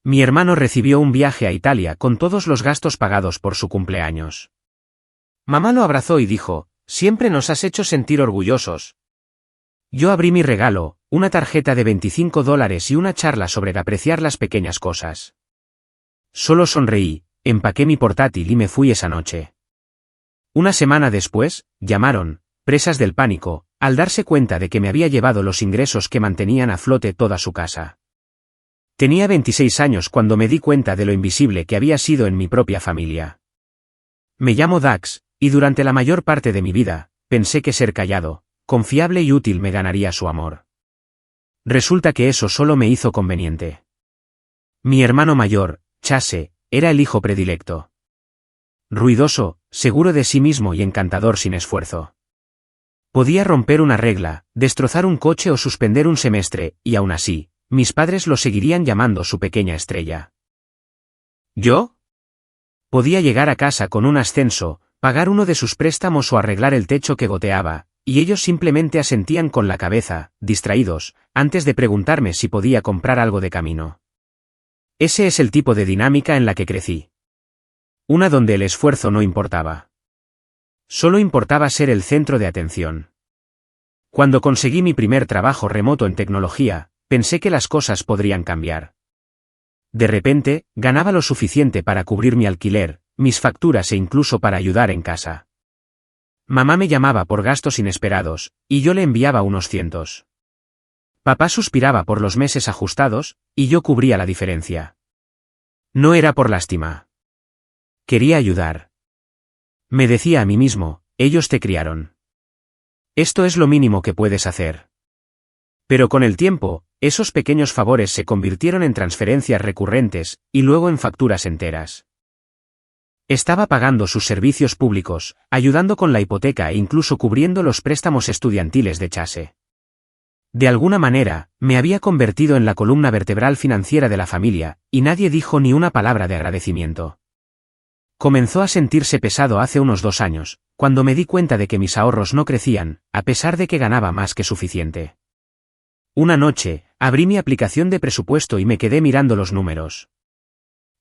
Mi hermano recibió un viaje a Italia con todos los gastos pagados por su cumpleaños. Mamá lo abrazó y dijo, «Siempre nos has hecho sentir orgullosos». Yo abrí mi regalo, una tarjeta de $25 y una charla sobre apreciar las pequeñas cosas. Solo sonreí, empaqué mi portátil y me fui esa noche. Una semana después, llamaron, presas del pánico, al darse cuenta de que me había llevado los ingresos que mantenían a flote toda su casa. Tenía 26 años cuando me di cuenta de lo invisible que había sido en mi propia familia. Me llamo Dax, y durante la mayor parte de mi vida, pensé que ser callado, confiable y útil me ganaría su amor. Resulta que eso solo me hizo conveniente. Mi hermano mayor, Chase, era el hijo predilecto. Ruidoso, seguro de sí mismo y encantador sin esfuerzo. Podía romper una regla, destrozar un coche o suspender un semestre, y aún así, mis padres lo seguirían llamando su pequeña estrella. ¿Yo? Podía llegar a casa con un ascenso, pagar uno de sus préstamos o arreglar el techo que goteaba, y ellos simplemente asentían con la cabeza, distraídos, antes de preguntarme si podía comprar algo de camino. Ese es el tipo de dinámica en la que crecí. Una donde el esfuerzo no importaba. Solo importaba ser el centro de atención. Cuando conseguí mi primer trabajo remoto en tecnología, pensé que las cosas podrían cambiar. De repente, ganaba lo suficiente para cubrir mi alquiler, mis facturas e incluso para ayudar en casa. Mamá me llamaba por gastos inesperados, y yo le enviaba unos cientos. Papá suspiraba por los meses ajustados, y yo cubría la diferencia. No era por lástima. Quería ayudar. Me decía a mí mismo, ellos te criaron. Esto es lo mínimo que puedes hacer. Pero con el tiempo, esos pequeños favores se convirtieron en transferencias recurrentes, y luego en facturas enteras. Estaba pagando sus servicios públicos, ayudando con la hipoteca e incluso cubriendo los préstamos estudiantiles de Chase. De alguna manera, me había convertido en la columna vertebral financiera de la familia, y nadie dijo ni una palabra de agradecimiento. Comenzó a sentirse pesado hace unos 2 años, cuando me di cuenta de que mis ahorros no crecían, a pesar de que ganaba más que suficiente. Una noche, abrí mi aplicación de presupuesto y me quedé mirando los números.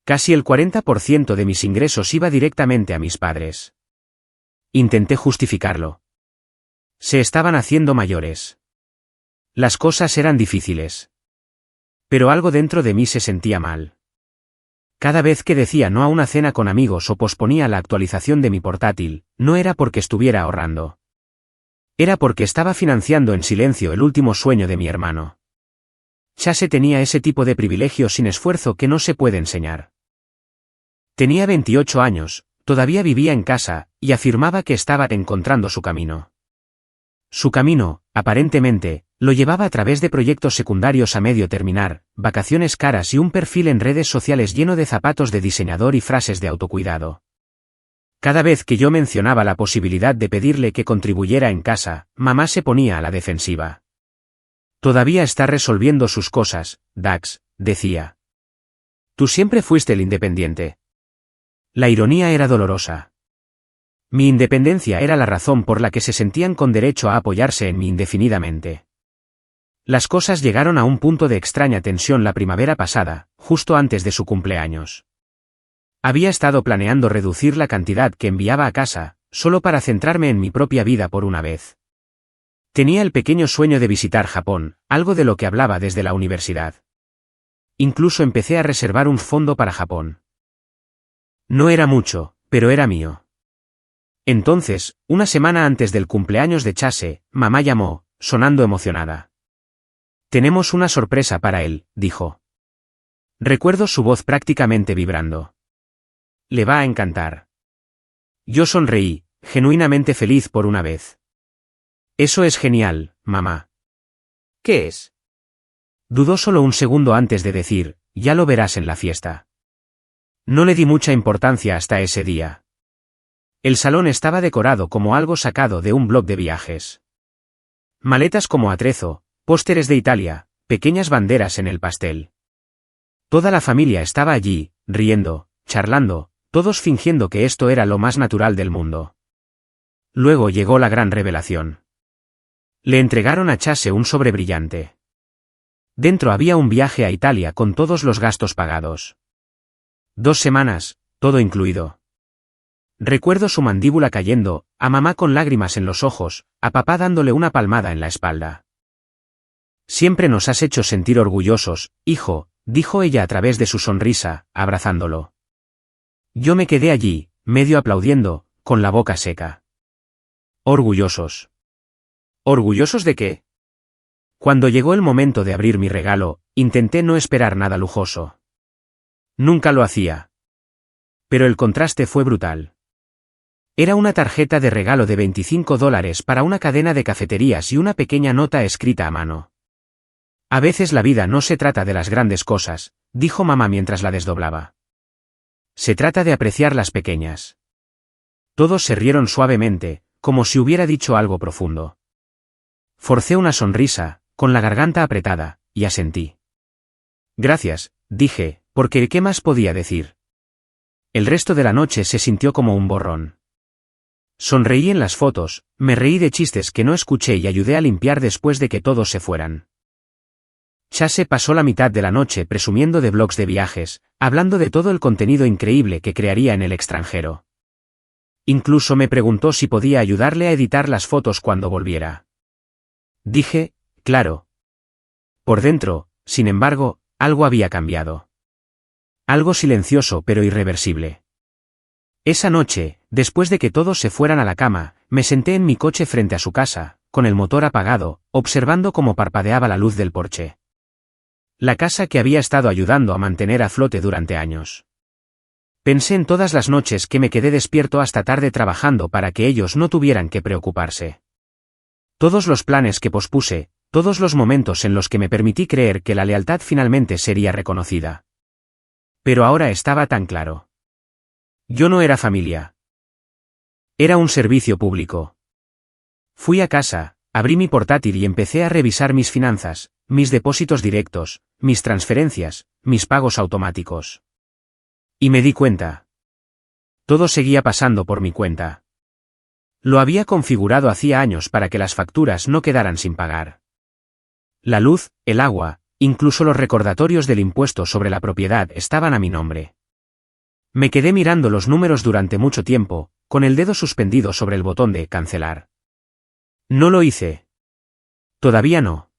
Casi el 40% de mis ingresos iba directamente a mis padres. Intenté justificarlo. Se estaban haciendo mayores. Las cosas eran difíciles. Pero algo dentro de mí se sentía mal. Cada vez que decía no a una cena con amigos o posponía la actualización de mi portátil, no era porque estuviera ahorrando. Era porque estaba financiando en silencio el último sueño de mi hermano. Chase tenía ese tipo de privilegio sin esfuerzo que no se puede enseñar. Tenía 28 años, todavía vivía en casa, y afirmaba que estaba encontrando su camino. Su camino, aparentemente, lo llevaba a través de proyectos secundarios a medio terminar, vacaciones caras y un perfil en redes sociales lleno de zapatos de diseñador y frases de autocuidado. Cada vez que yo mencionaba la posibilidad de pedirle que contribuyera en casa, mamá se ponía a la defensiva. Todavía está resolviendo sus cosas, Dax, decía. Tú siempre fuiste el independiente. La ironía era dolorosa. Mi independencia era la razón por la que se sentían con derecho a apoyarse en mí indefinidamente. Las cosas llegaron a un punto de extraña tensión la primavera pasada, justo antes de su cumpleaños. Había estado planeando reducir la cantidad que enviaba a casa, solo para centrarme en mi propia vida por una vez. Tenía el pequeño sueño de visitar Japón, algo de lo que hablaba desde la universidad. Incluso empecé a reservar un fondo para Japón. No era mucho, pero era mío. Entonces, una semana antes del cumpleaños de Chase, mamá llamó, sonando emocionada. Tenemos una sorpresa para él, dijo. Recuerdo su voz prácticamente vibrando. Le va a encantar. Yo sonreí, genuinamente feliz por una vez. Eso es genial, mamá. ¿Qué es? Dudó solo un segundo antes de decir, ya lo verás en la fiesta. No le di mucha importancia hasta ese día. El salón estaba decorado como algo sacado de un blog de viajes. Maletas como atrezo, pósteres de Italia, pequeñas banderas en el pastel. Toda la familia estaba allí, riendo, charlando, todos fingiendo que esto era lo más natural del mundo. Luego llegó la gran revelación. Le entregaron a Chase un sobre brillante. Dentro había un viaje a Italia con todos los gastos pagados. 2 semanas, todo incluido. Recuerdo su mandíbula cayendo, a mamá con lágrimas en los ojos, a papá dándole una palmada en la espalda. Siempre nos has hecho sentir orgullosos, hijo, dijo ella a través de su sonrisa, abrazándolo. Yo me quedé allí, medio aplaudiendo, con la boca seca. ¿Orgullosos? ¿Orgullosos de qué? Cuando llegó el momento de abrir mi regalo, intenté no esperar nada lujoso. Nunca lo hacía. Pero el contraste fue brutal. Era una tarjeta de regalo de $25 para una cadena de cafeterías y una pequeña nota escrita a mano. A veces la vida no se trata de las grandes cosas, dijo mamá mientras la desdoblaba. Se trata de apreciar las pequeñas. Todos se rieron suavemente, como si hubiera dicho algo profundo. Forcé una sonrisa, con la garganta apretada, y asentí. Gracias, dije, porque ¿qué más podía decir? El resto de la noche se sintió como un borrón. Sonreí en las fotos, me reí de chistes que no escuché y ayudé a limpiar después de que todos se fueran. Chase pasó la mitad de la noche presumiendo de blogs de viajes, hablando de todo el contenido increíble que crearía en el extranjero. Incluso me preguntó si podía ayudarle a editar las fotos cuando volviera. Dije, claro. Por dentro, sin embargo, algo había cambiado. Algo silencioso pero irreversible. Esa noche, después de que todos se fueran a la cama, me senté en mi coche frente a su casa, con el motor apagado, observando cómo parpadeaba la luz del porche. La casa que había estado ayudando a mantener a flote durante años. Pensé en todas las noches que me quedé despierto hasta tarde trabajando para que ellos no tuvieran que preocuparse. Todos los planes que pospuse, todos los momentos en los que me permití creer que la lealtad finalmente sería reconocida. Pero ahora estaba tan claro. Yo no era familia. Era un servicio público. Fui a casa, abrí mi portátil y empecé a revisar mis finanzas, mis depósitos directos, mis transferencias, mis pagos automáticos. Y me di cuenta. Todo seguía pasando por mi cuenta. Lo había configurado hacía años para que las facturas no quedaran sin pagar. La luz, el agua, incluso los recordatorios del impuesto sobre la propiedad estaban a mi nombre. Me quedé mirando los números durante mucho tiempo, con el dedo suspendido sobre el botón de cancelar. No lo hice. Todavía no.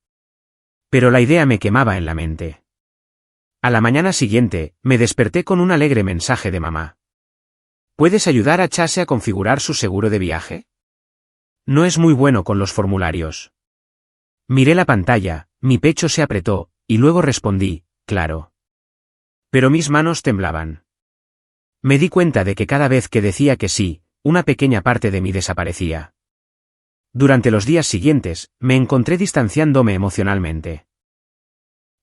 Pero la idea me quemaba en la mente. A la mañana siguiente, me desperté con un alegre mensaje de mamá. ¿Puedes ayudar a Chase a configurar su seguro de viaje? No es muy bueno con los formularios. Miré la pantalla, mi pecho se apretó, y luego respondí, claro. Pero mis manos temblaban. Me di cuenta de que cada vez que decía que sí, una pequeña parte de mí desaparecía. Durante los días siguientes, me encontré distanciándome emocionalmente.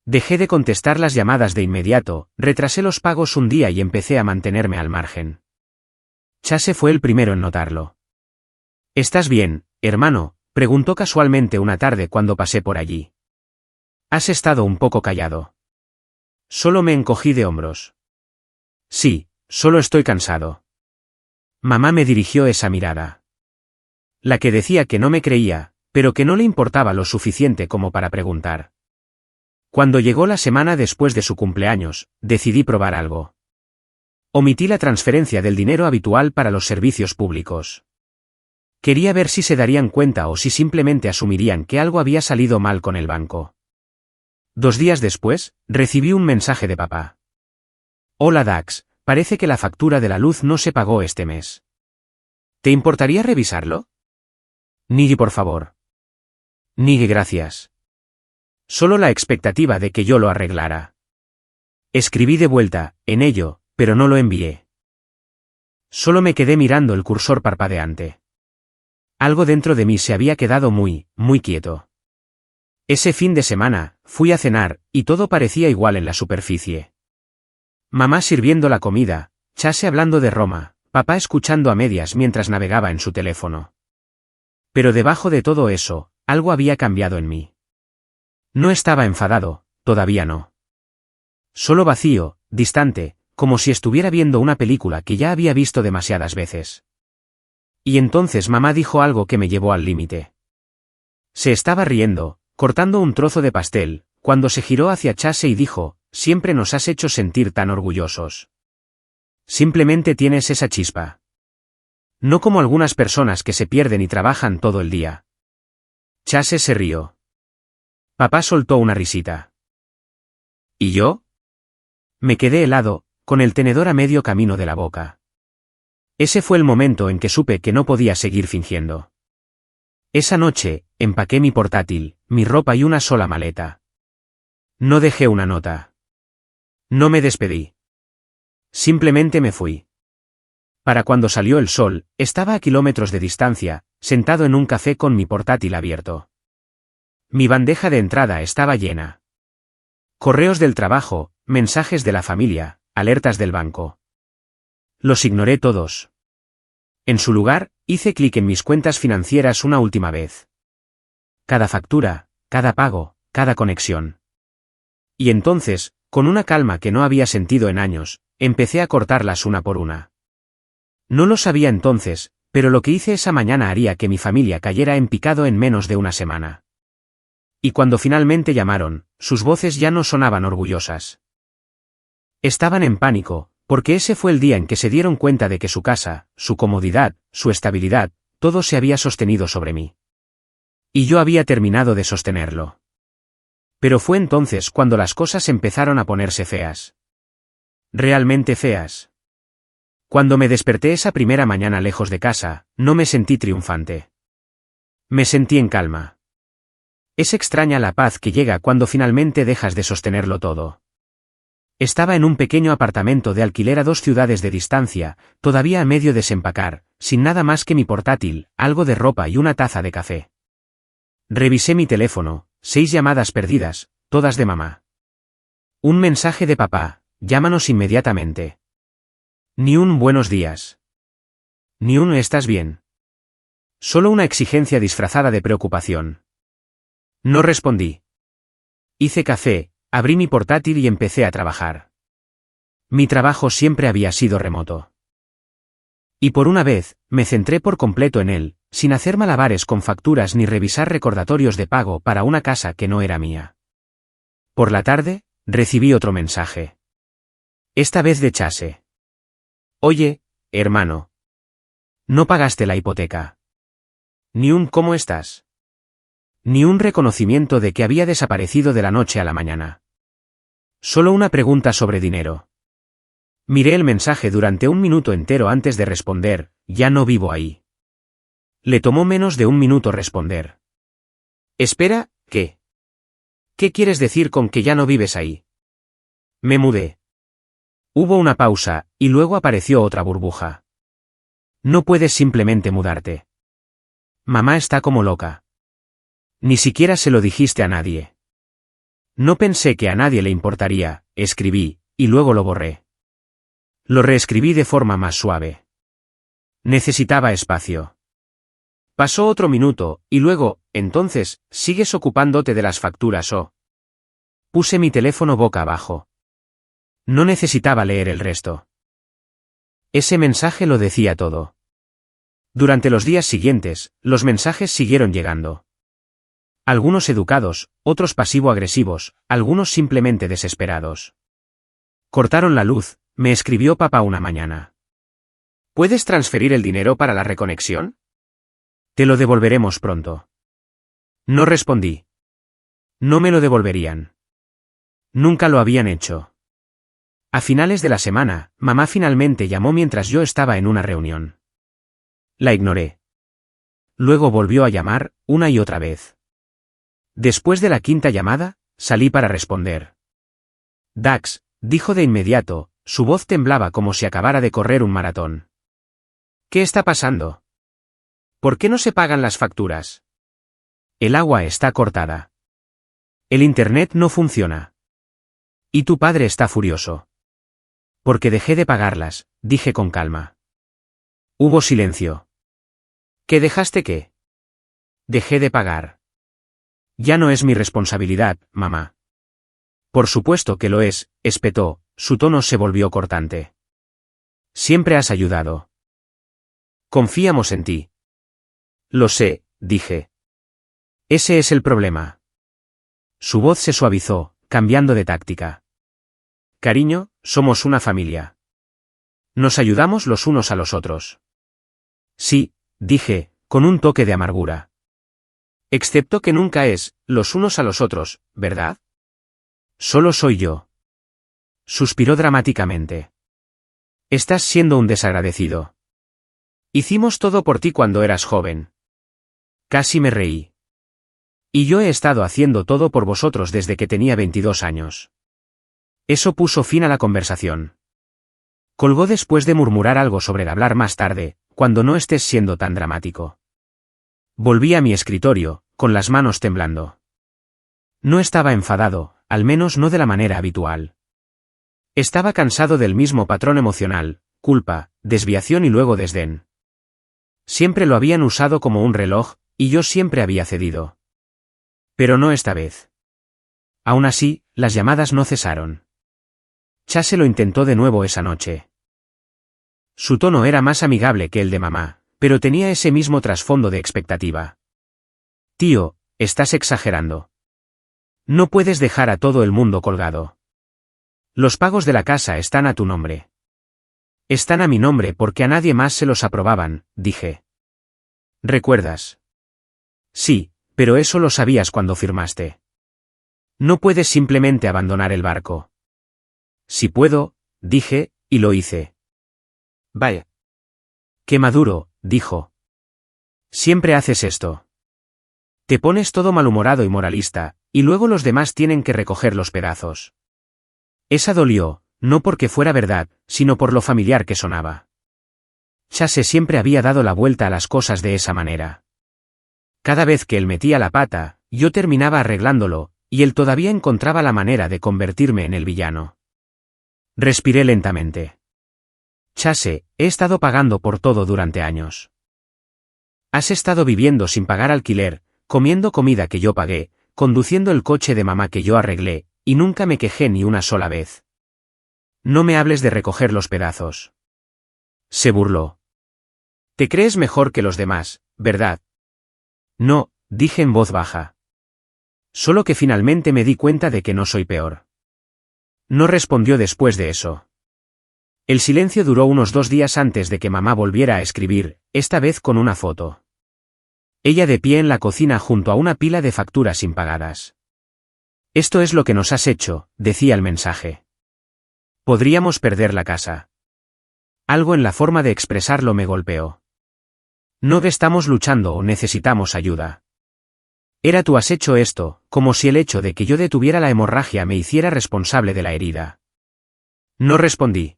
Dejé de contestar las llamadas de inmediato, retrasé los pagos un día y empecé a mantenerme al margen. Chase fue el primero en notarlo. ¿Estás bien, hermano?, preguntó casualmente una tarde cuando pasé por allí. Has estado un poco callado. Solo me encogí de hombros. Sí, solo estoy cansado. Mamá me dirigió esa mirada. La que decía que no me creía, pero que no le importaba lo suficiente como para preguntar. Cuando llegó la semana después de su cumpleaños, decidí probar algo. Omití la transferencia del dinero habitual para los servicios públicos. Quería ver si se darían cuenta o si simplemente asumirían que algo había salido mal con el banco. 2 días después, recibí un mensaje de papá. Hola Dax, parece que la factura de la luz no se pagó este mes. ¿Te importaría revisarlo? Nigue por favor. Nigue gracias. Solo la expectativa de que yo lo arreglara. Escribí de vuelta, en ello, pero no lo envié. Solo me quedé mirando el cursor parpadeante. Algo dentro de mí se había quedado muy quieto. Ese fin de semana, fui a cenar, y todo parecía igual en la superficie. Mamá sirviendo la comida, Chase hablando de Roma, papá escuchando a medias mientras navegaba en su teléfono. Pero debajo de todo eso, algo había cambiado en mí. No estaba enfadado, todavía no. Solo vacío, distante, como si estuviera viendo una película que ya había visto demasiadas veces. Y entonces mamá dijo algo que me llevó al límite. Se estaba riendo, cortando un trozo de pastel, cuando se giró hacia Chase y dijo, siempre nos has hecho sentir tan orgullosos. Simplemente tienes esa chispa. No como algunas personas que se pierden y trabajan todo el día. Chase se rió. Papá soltó una risita. ¿Y yo? Me quedé helado, con el tenedor a medio camino de la boca. Ese fue el momento en que supe que no podía seguir fingiendo. Esa noche, empaqué mi portátil, mi ropa y una sola maleta. No dejé una nota. No me despedí. Simplemente me fui. Para cuando salió el sol, estaba a kilómetros de distancia, sentado en un café con mi portátil abierto. Mi bandeja de entrada estaba llena. Correos del trabajo, mensajes de la familia, alertas del banco. Los ignoré todos. En su lugar, hice clic en mis cuentas financieras una última vez. Cada factura, cada pago, cada conexión. Y entonces, con una calma que no había sentido en años, empecé a cortarlas una por una. No lo sabía entonces, pero lo que hice esa mañana haría que mi familia cayera en picado en menos de una semana. Y cuando finalmente llamaron, sus voces ya no sonaban orgullosas. Estaban en pánico, porque ese fue el día en que se dieron cuenta de que su casa, su comodidad, su estabilidad, todo se había sostenido sobre mí. Y yo había terminado de sostenerlo. Pero fue entonces cuando las cosas empezaron a ponerse feas. Realmente feas. Cuando me desperté esa primera mañana lejos de casa, no me sentí triunfante. Me sentí en calma. Es extraña la paz que llega cuando finalmente dejas de sostenerlo todo. Estaba en un pequeño apartamento de alquiler a 2 ciudades de distancia, todavía a medio desempacar, sin nada más que mi portátil, algo de ropa y una taza de café. Revisé mi teléfono, 6 llamadas perdidas, todas de mamá. Un mensaje de papá, llámanos inmediatamente. Ni un buenos días. Ni un ¿estás bien? Solo una exigencia disfrazada de preocupación. No respondí. Hice café, abrí mi portátil y empecé a trabajar. Mi trabajo siempre había sido remoto. Y por una vez, me centré por completo en él, sin hacer malabares con facturas ni revisar recordatorios de pago para una casa que no era mía. Por la tarde, recibí otro mensaje. Esta vez de Chase. Oye, hermano. No pagaste la hipoteca. Ni un ¿cómo estás? Ni un reconocimiento de que había desaparecido de la noche a la mañana. Solo una pregunta sobre dinero. Miré el mensaje durante un minuto entero antes de responder, ya no vivo ahí. Le tomó menos de un minuto responder. Espera, ¿qué? ¿Qué quieres decir con que ya no vives ahí? Me mudé. Hubo una pausa, y luego apareció otra burbuja. No puedes simplemente mudarte. Mamá está como loca. Ni siquiera se lo dijiste a nadie. No pensé que a nadie le importaría, escribí, y luego lo borré. Lo reescribí de forma más suave. Necesitaba espacio. Pasó otro minuto, y luego, entonces, ¿sigues ocupándote de las facturas o? Puse mi teléfono boca abajo. No necesitaba leer el resto. Ese mensaje lo decía todo. Durante los días siguientes, los mensajes siguieron llegando. Algunos educados, otros pasivo-agresivos, algunos simplemente desesperados. Cortaron la luz, me escribió papá una mañana. ¿Puedes transferir el dinero para la reconexión? Te lo devolveremos pronto. No respondí. No me lo devolverían. Nunca lo habían hecho. A finales de la semana, mamá finalmente llamó mientras yo estaba en una reunión. La ignoré. Luego volvió a llamar, una y otra vez. Después de la quinta llamada, salí para responder. Dax, dijo de inmediato, su voz temblaba como si acabara de correr un maratón. ¿Qué está pasando? ¿Por qué no se pagan las facturas? El agua está cortada. El internet no funciona. Y tu padre está furioso. Porque dejé de pagarlas, dije con calma. Hubo silencio. ¿Qué dejaste qué? Dejé de pagar. Ya no es mi responsabilidad, mamá. Por supuesto que lo es, espetó, su tono se volvió cortante. Siempre has ayudado. Confiamos en ti. Lo sé, dije. Ese es el problema. Su voz se suavizó, cambiando de táctica. Cariño, somos una familia. Nos ayudamos los unos a los otros. Sí, dije, con un toque de amargura. Excepto que nunca es, los unos a los otros, ¿verdad? Solo soy yo. Suspiró dramáticamente. Estás siendo un desagradecido. Hicimos todo por ti cuando eras joven. Casi me reí. Y yo he estado haciendo todo por vosotros desde que tenía 22 años. Eso puso fin a la conversación. Colgó después de murmurar algo sobre el hablar más tarde, cuando no estés siendo tan dramático. Volví a mi escritorio, con las manos temblando. No estaba enfadado, al menos no de la manera habitual. Estaba cansado del mismo patrón emocional, culpa, desviación y luego desdén. Siempre lo habían usado como un reloj, y yo siempre había cedido. Pero no esta vez. Aún así, las llamadas no cesaron. Chase lo intentó de nuevo esa noche. Su tono era más amigable que el de mamá, pero tenía ese mismo trasfondo de expectativa. Tío, estás exagerando. No puedes dejar a todo el mundo colgado. Los pagos de la casa están a tu nombre. Están a mi nombre porque a nadie más se los aprobaban, dije. ¿Recuerdas? Sí, pero eso lo sabías cuando firmaste. No puedes simplemente abandonar el barco. Si puedo, dije, y lo hice. Vaya. Qué maduro, dijo. Siempre haces esto. Te pones todo malhumorado y moralista, y luego los demás tienen que recoger los pedazos. Esa dolió, no porque fuera verdad, sino por lo familiar que sonaba. Chase siempre había dado la vuelta a las cosas de esa manera. Cada vez que él metía la pata, yo terminaba arreglándolo, y él todavía encontraba la manera de convertirme en el villano. Respiré lentamente. Chase, he estado pagando por todo durante años. Has estado viviendo sin pagar alquiler, comiendo comida que yo pagué, conduciendo el coche de mamá que yo arreglé, y nunca me quejé ni una sola vez. No me hables de recoger los pedazos. Se burló. Te crees mejor que los demás, ¿verdad? No, dije en voz baja. Solo que finalmente me di cuenta de que no soy peor. No respondió después de eso. El silencio duró unos 2 días antes de que mamá volviera a escribir, esta vez con una foto. Ella de pie en la cocina junto a una pila de facturas impagadas. Esto es lo que nos has hecho, decía el mensaje. Podríamos perder la casa. Algo en la forma de expresarlo me golpeó. No estamos luchando o necesitamos ayuda. Era tú has hecho esto, como si el hecho de que yo detuviera la hemorragia me hiciera responsable de la herida. No respondí.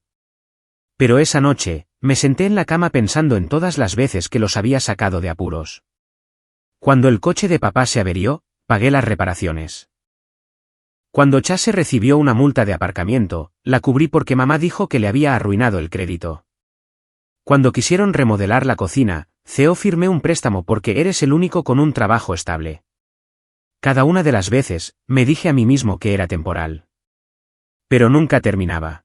Pero esa noche, me senté en la cama pensando en todas las veces que los había sacado de apuros. Cuando el coche de papá se averió, pagué las reparaciones. Cuando Chase recibió una multa de aparcamiento, la cubrí porque mamá dijo que le había arruinado el crédito. Cuando quisieron remodelar la cocina, firmé un préstamo porque eres el único con un trabajo estable. Cada una de las veces, me dije a mí mismo que era temporal. Pero nunca terminaba.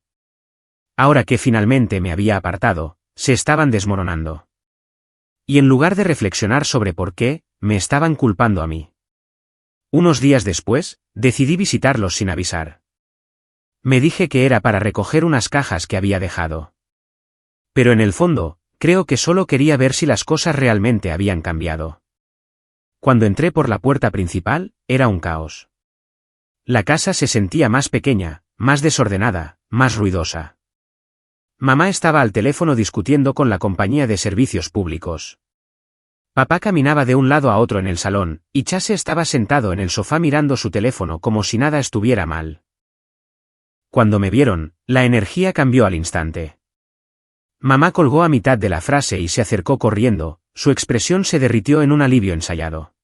Ahora que finalmente me había apartado, se estaban desmoronando. Y en lugar de reflexionar sobre por qué, me estaban culpando a mí. Unos días después, decidí visitarlos sin avisar. Me dije que era para recoger unas cajas que había dejado. Pero en el fondo, creo que solo quería ver si las cosas realmente habían cambiado. Cuando entré por la puerta principal, era un caos. La casa se sentía más pequeña, más desordenada, más ruidosa. Mamá estaba al teléfono discutiendo con la compañía de servicios públicos. Papá caminaba de un lado a otro en el salón, y Chase estaba sentado en el sofá mirando su teléfono como si nada estuviera mal. Cuando me vieron, la energía cambió al instante. Mamá colgó a mitad de la frase y se acercó corriendo, su expresión se derritió en un alivio ensayado.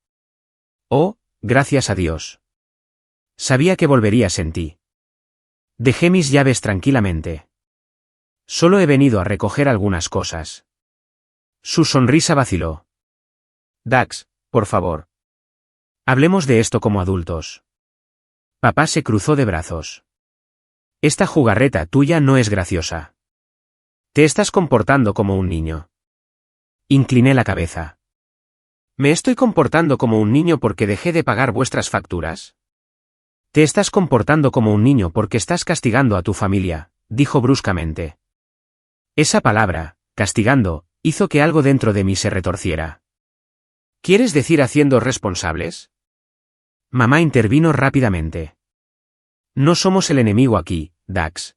Oh, gracias a Dios. Sabía que volverías en ti. Dejé mis llaves tranquilamente. Solo he venido a recoger algunas cosas. Su sonrisa vaciló. Dax, por favor. Hablemos de esto como adultos. Papá se cruzó de brazos. Esta jugarreta tuya no es graciosa. Te estás comportando como un niño. Incliné la cabeza. ¿Me estoy comportando como un niño porque dejé de pagar vuestras facturas? Te estás comportando como un niño porque estás castigando a tu familia, dijo bruscamente. Esa palabra, castigando, hizo que algo dentro de mí se retorciera. ¿Quieres decir haciendo responsables? Mamá intervino rápidamente. No somos el enemigo aquí, Dax.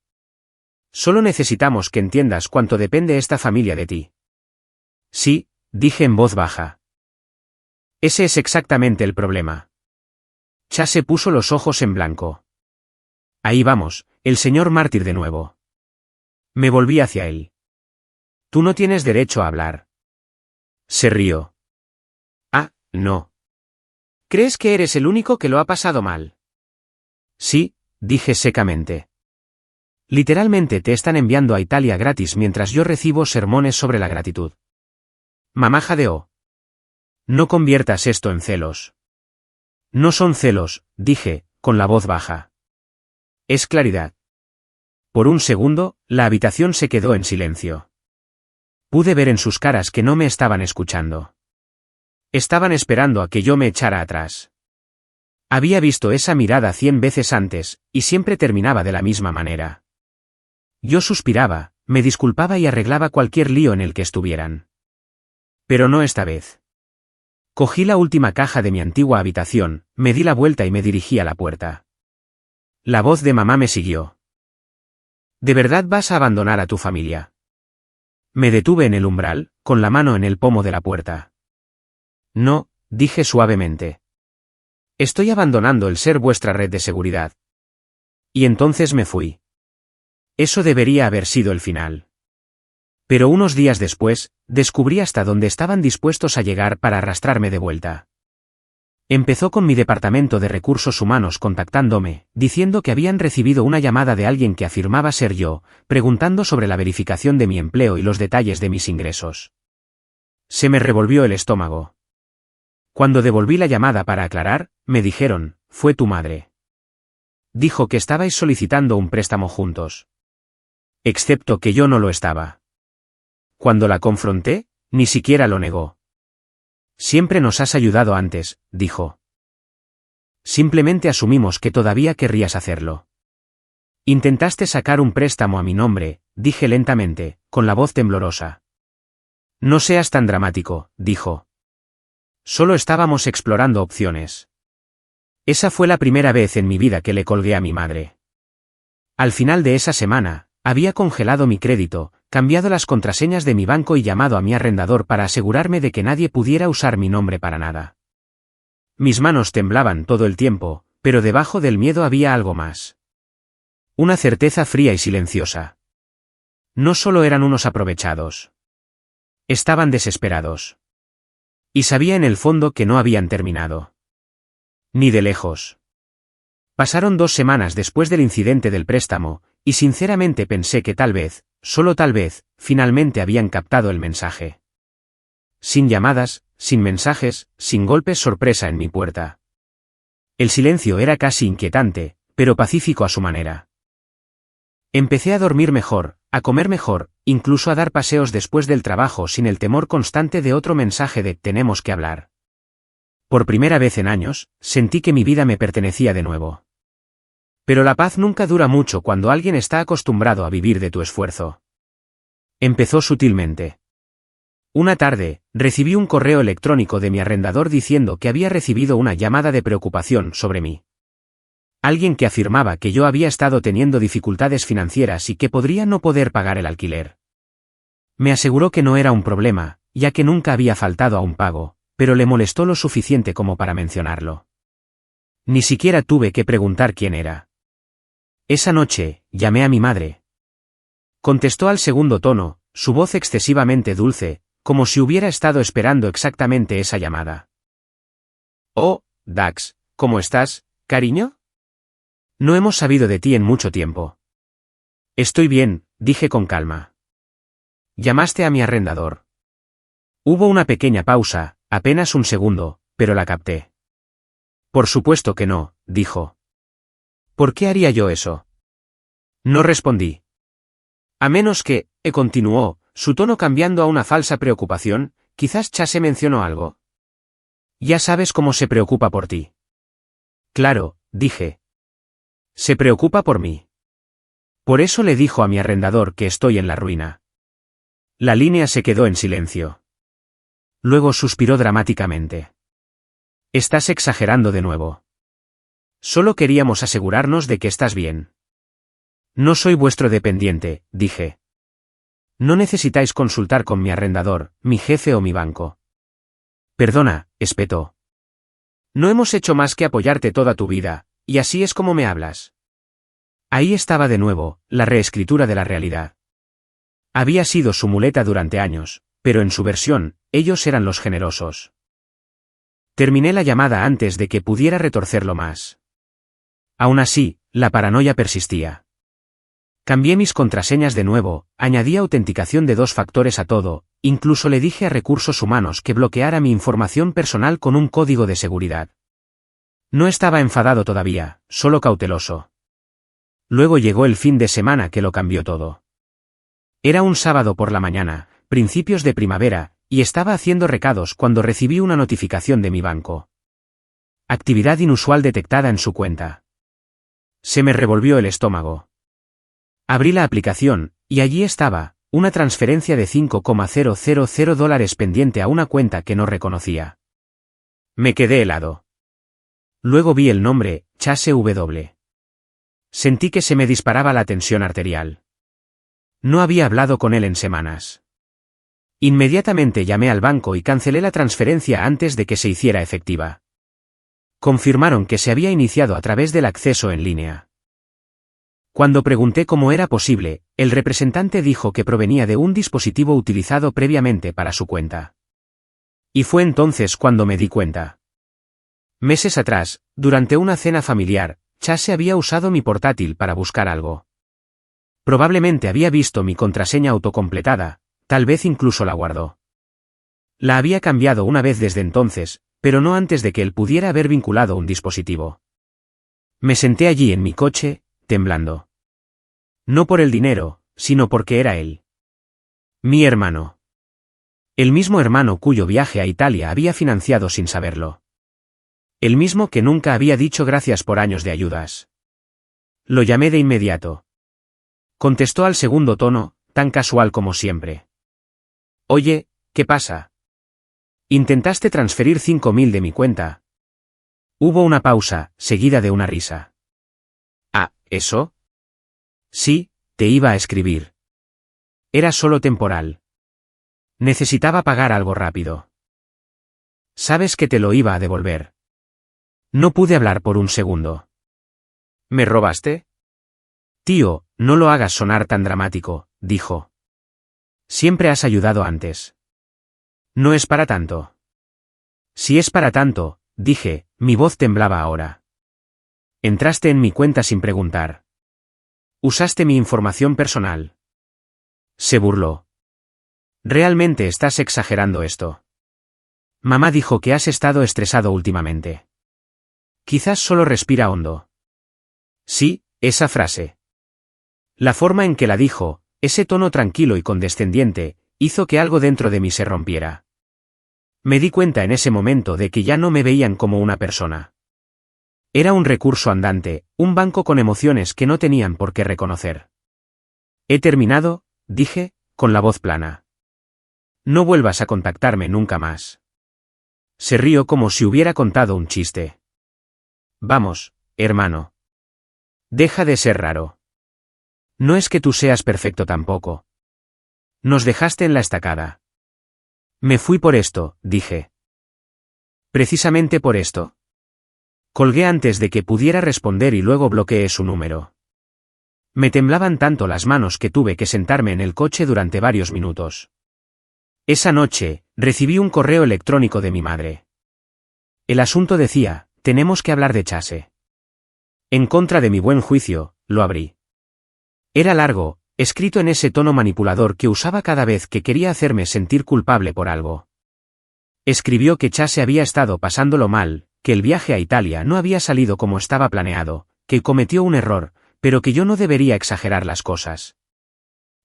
Solo necesitamos que entiendas cuánto depende esta familia de ti. Sí, dije en voz baja. Ese es exactamente el problema. Chase puso los ojos en blanco. Ahí vamos, el señor mártir de nuevo. Me volví hacia él. Tú no tienes derecho a hablar. Se rió. Ah, no. ¿Crees que eres el único que lo ha pasado mal? Sí, dije secamente. Literalmente te están enviando a Italia gratis mientras yo recibo sermones sobre la gratitud. Mamá jadeó. No conviertas esto en celos. No son celos, dije, con la voz baja. Es claridad. Por un segundo, la habitación se quedó en silencio. Pude ver en sus caras que no me estaban escuchando. Estaban esperando a que yo me echara atrás. Había visto esa mirada 100 veces antes, y siempre terminaba de la misma manera. Yo suspiraba, me disculpaba y arreglaba cualquier lío en el que estuvieran. Pero no esta vez. Cogí la última caja de mi antigua habitación, me di la vuelta y me dirigí a la puerta. La voz de mamá me siguió. ¿De verdad vas a abandonar a tu familia? Me detuve en el umbral, con la mano en el pomo de la puerta. No, dije suavemente. Estoy abandonando el ser vuestra red de seguridad. Y entonces me fui. Eso debería haber sido el final. Pero unos días después, descubrí hasta dónde estaban dispuestos a llegar para arrastrarme de vuelta. Empezó con mi departamento de recursos humanos contactándome, diciendo que habían recibido una llamada de alguien que afirmaba ser yo, preguntando sobre la verificación de mi empleo y los detalles de mis ingresos. Se me revolvió el estómago. Cuando devolví la llamada para aclarar, me dijeron, fue tu madre. Dijo que estabais solicitando un préstamo juntos. Excepto que yo no lo estaba. Cuando la confronté, ni siquiera lo negó. Siempre nos has ayudado antes, dijo. Simplemente asumimos que todavía querrías hacerlo. Intentaste sacar un préstamo a mi nombre, dije lentamente, con la voz temblorosa. No seas tan dramático, dijo. Solo estábamos explorando opciones. Esa fue la primera vez en mi vida que le colgué a mi madre. Al final de esa semana, había congelado mi crédito, cambiado las contraseñas de mi banco y llamado a mi arrendador para asegurarme de que nadie pudiera usar mi nombre para nada. Mis manos temblaban todo el tiempo, pero debajo del miedo había algo más. Una certeza fría y silenciosa. No solo eran unos aprovechados. Estaban desesperados. Y sabía en el fondo que no habían terminado. Ni de lejos. Pasaron 2 semanas después del incidente del préstamo, y sinceramente pensé que tal vez, solo tal vez, finalmente habían captado el mensaje. Sin llamadas, sin mensajes, sin golpes sorpresa en mi puerta. El silencio era casi inquietante, pero pacífico a su manera. Empecé a dormir mejor, a comer mejor, incluso a dar paseos después del trabajo sin el temor constante de otro mensaje de tenemos que hablar. Por primera vez en años, sentí que mi vida me pertenecía de nuevo. Pero la paz nunca dura mucho cuando alguien está acostumbrado a vivir de tu esfuerzo. Empezó sutilmente. Una tarde, recibí un correo electrónico de mi arrendador diciendo que había recibido una llamada de preocupación sobre mí. Alguien que afirmaba que yo había estado teniendo dificultades financieras y que podría no poder pagar el alquiler. Me aseguró que no era un problema, ya que nunca había faltado a un pago, pero le molestó lo suficiente como para mencionarlo. Ni siquiera tuve que preguntar quién era. Esa noche, llamé a mi madre. Contestó al segundo tono, su voz excesivamente dulce, como si hubiera estado esperando exactamente esa llamada. Oh, Dax, ¿cómo estás, cariño? No hemos sabido de ti en mucho tiempo. Estoy bien, dije con calma. Llamaste a mi arrendador. Hubo una pequeña pausa, apenas un segundo, pero la capté. Por supuesto que no, dijo. ¿Por qué haría yo eso? No respondí. A menos que, continuó, su tono cambiando a una falsa preocupación, quizás Chase mencionó algo. Ya sabes cómo se preocupa por ti. Claro, dije. Se preocupa por mí. Por eso le dijo a mi arrendador que estoy en la ruina. La línea se quedó en silencio. Luego suspiró dramáticamente. Estás exagerando de nuevo. Solo queríamos asegurarnos de que estás bien. No soy vuestro dependiente, dije. No necesitáis consultar con mi arrendador, mi jefe o mi banco. Perdona, espetó. No hemos hecho más que apoyarte toda tu vida, y así es como me hablas. Ahí estaba de nuevo, la reescritura de la realidad. Había sido su muleta durante años, pero en su versión, ellos eran los generosos. Terminé la llamada antes de que pudiera retorcerlo más. Aún así, la paranoia persistía. Cambié mis contraseñas de nuevo, añadí autenticación de 2 factores a todo, incluso le dije a recursos humanos que bloqueara mi información personal con un código de seguridad. No estaba enfadado todavía, solo cauteloso. Luego llegó el fin de semana que lo cambió todo. Era un sábado por la mañana, principios de primavera, y estaba haciendo recados cuando recibí una notificación de mi banco. Actividad inusual detectada en su cuenta. Se me revolvió el estómago. Abrí la aplicación, y allí estaba, una transferencia de $5,000 pendiente a una cuenta que no reconocía. Me quedé helado. Luego vi el nombre, Chase W. Sentí que se me disparaba la tensión arterial. No había hablado con él en semanas. Inmediatamente llamé al banco y cancelé la transferencia antes de que se hiciera efectiva. Confirmaron que se había iniciado a través del acceso en línea. Cuando pregunté cómo era posible, el representante dijo que provenía de un dispositivo utilizado previamente para su cuenta. Y fue entonces cuando me di cuenta. Meses atrás, durante una cena familiar, Chase había usado mi portátil para buscar algo. Probablemente había visto mi contraseña autocompletada, tal vez incluso la guardó. La había cambiado una vez desde entonces, pero no antes de que él pudiera haber vinculado un dispositivo. Me senté allí en mi coche, temblando. No por el dinero, sino porque era él. Mi hermano. El mismo hermano cuyo viaje a Italia había financiado sin saberlo. El mismo que nunca había dicho gracias por años de ayudas. Lo llamé de inmediato. Contestó al segundo tono, tan casual como siempre. Oye, ¿qué pasa? Intentaste transferir 5.000 de mi cuenta. Hubo una pausa, seguida de una risa. Ah, ¿eso? Sí, te iba a escribir. Era solo temporal. Necesitaba pagar algo rápido. Sabes que te lo iba a devolver. No pude hablar por un segundo. ¿Me robaste? Tío, no lo hagas sonar tan dramático, dijo. Siempre has ayudado antes. No es para tanto. Si es para tanto, dije, mi voz temblaba ahora. Entraste en mi cuenta sin preguntar. Usaste mi información personal. Se burló. Realmente estás exagerando esto. Mamá dijo que has estado estresado últimamente. Quizás solo respira hondo. Sí, esa frase. La forma en que la dijo, ese tono tranquilo y condescendiente, hizo que algo dentro de mí se rompiera. Me di cuenta en ese momento de que ya no me veían como una persona. Era un recurso andante, un banco con emociones que no tenían por qué reconocer. He terminado, dije, con la voz plana. No vuelvas a contactarme nunca más. Se rió como si hubiera contado un chiste. Vamos, hermano. Deja de ser raro. No es que tú seas perfecto tampoco. Nos dejaste en la estacada. Me fui por esto, dije. Precisamente por esto. Colgué antes de que pudiera responder y luego bloqueé su número. Me temblaban tanto las manos que tuve que sentarme en el coche durante varios minutos. Esa noche, recibí un correo electrónico de mi madre. El asunto decía, tenemos que hablar de Chase. En contra de mi buen juicio, lo abrí. Era largo, escrito en ese tono manipulador que usaba cada vez que quería hacerme sentir culpable por algo. Escribió que Chase había estado pasándolo mal, que el viaje a Italia no había salido como estaba planeado, que cometió un error, pero que yo no debería exagerar las cosas.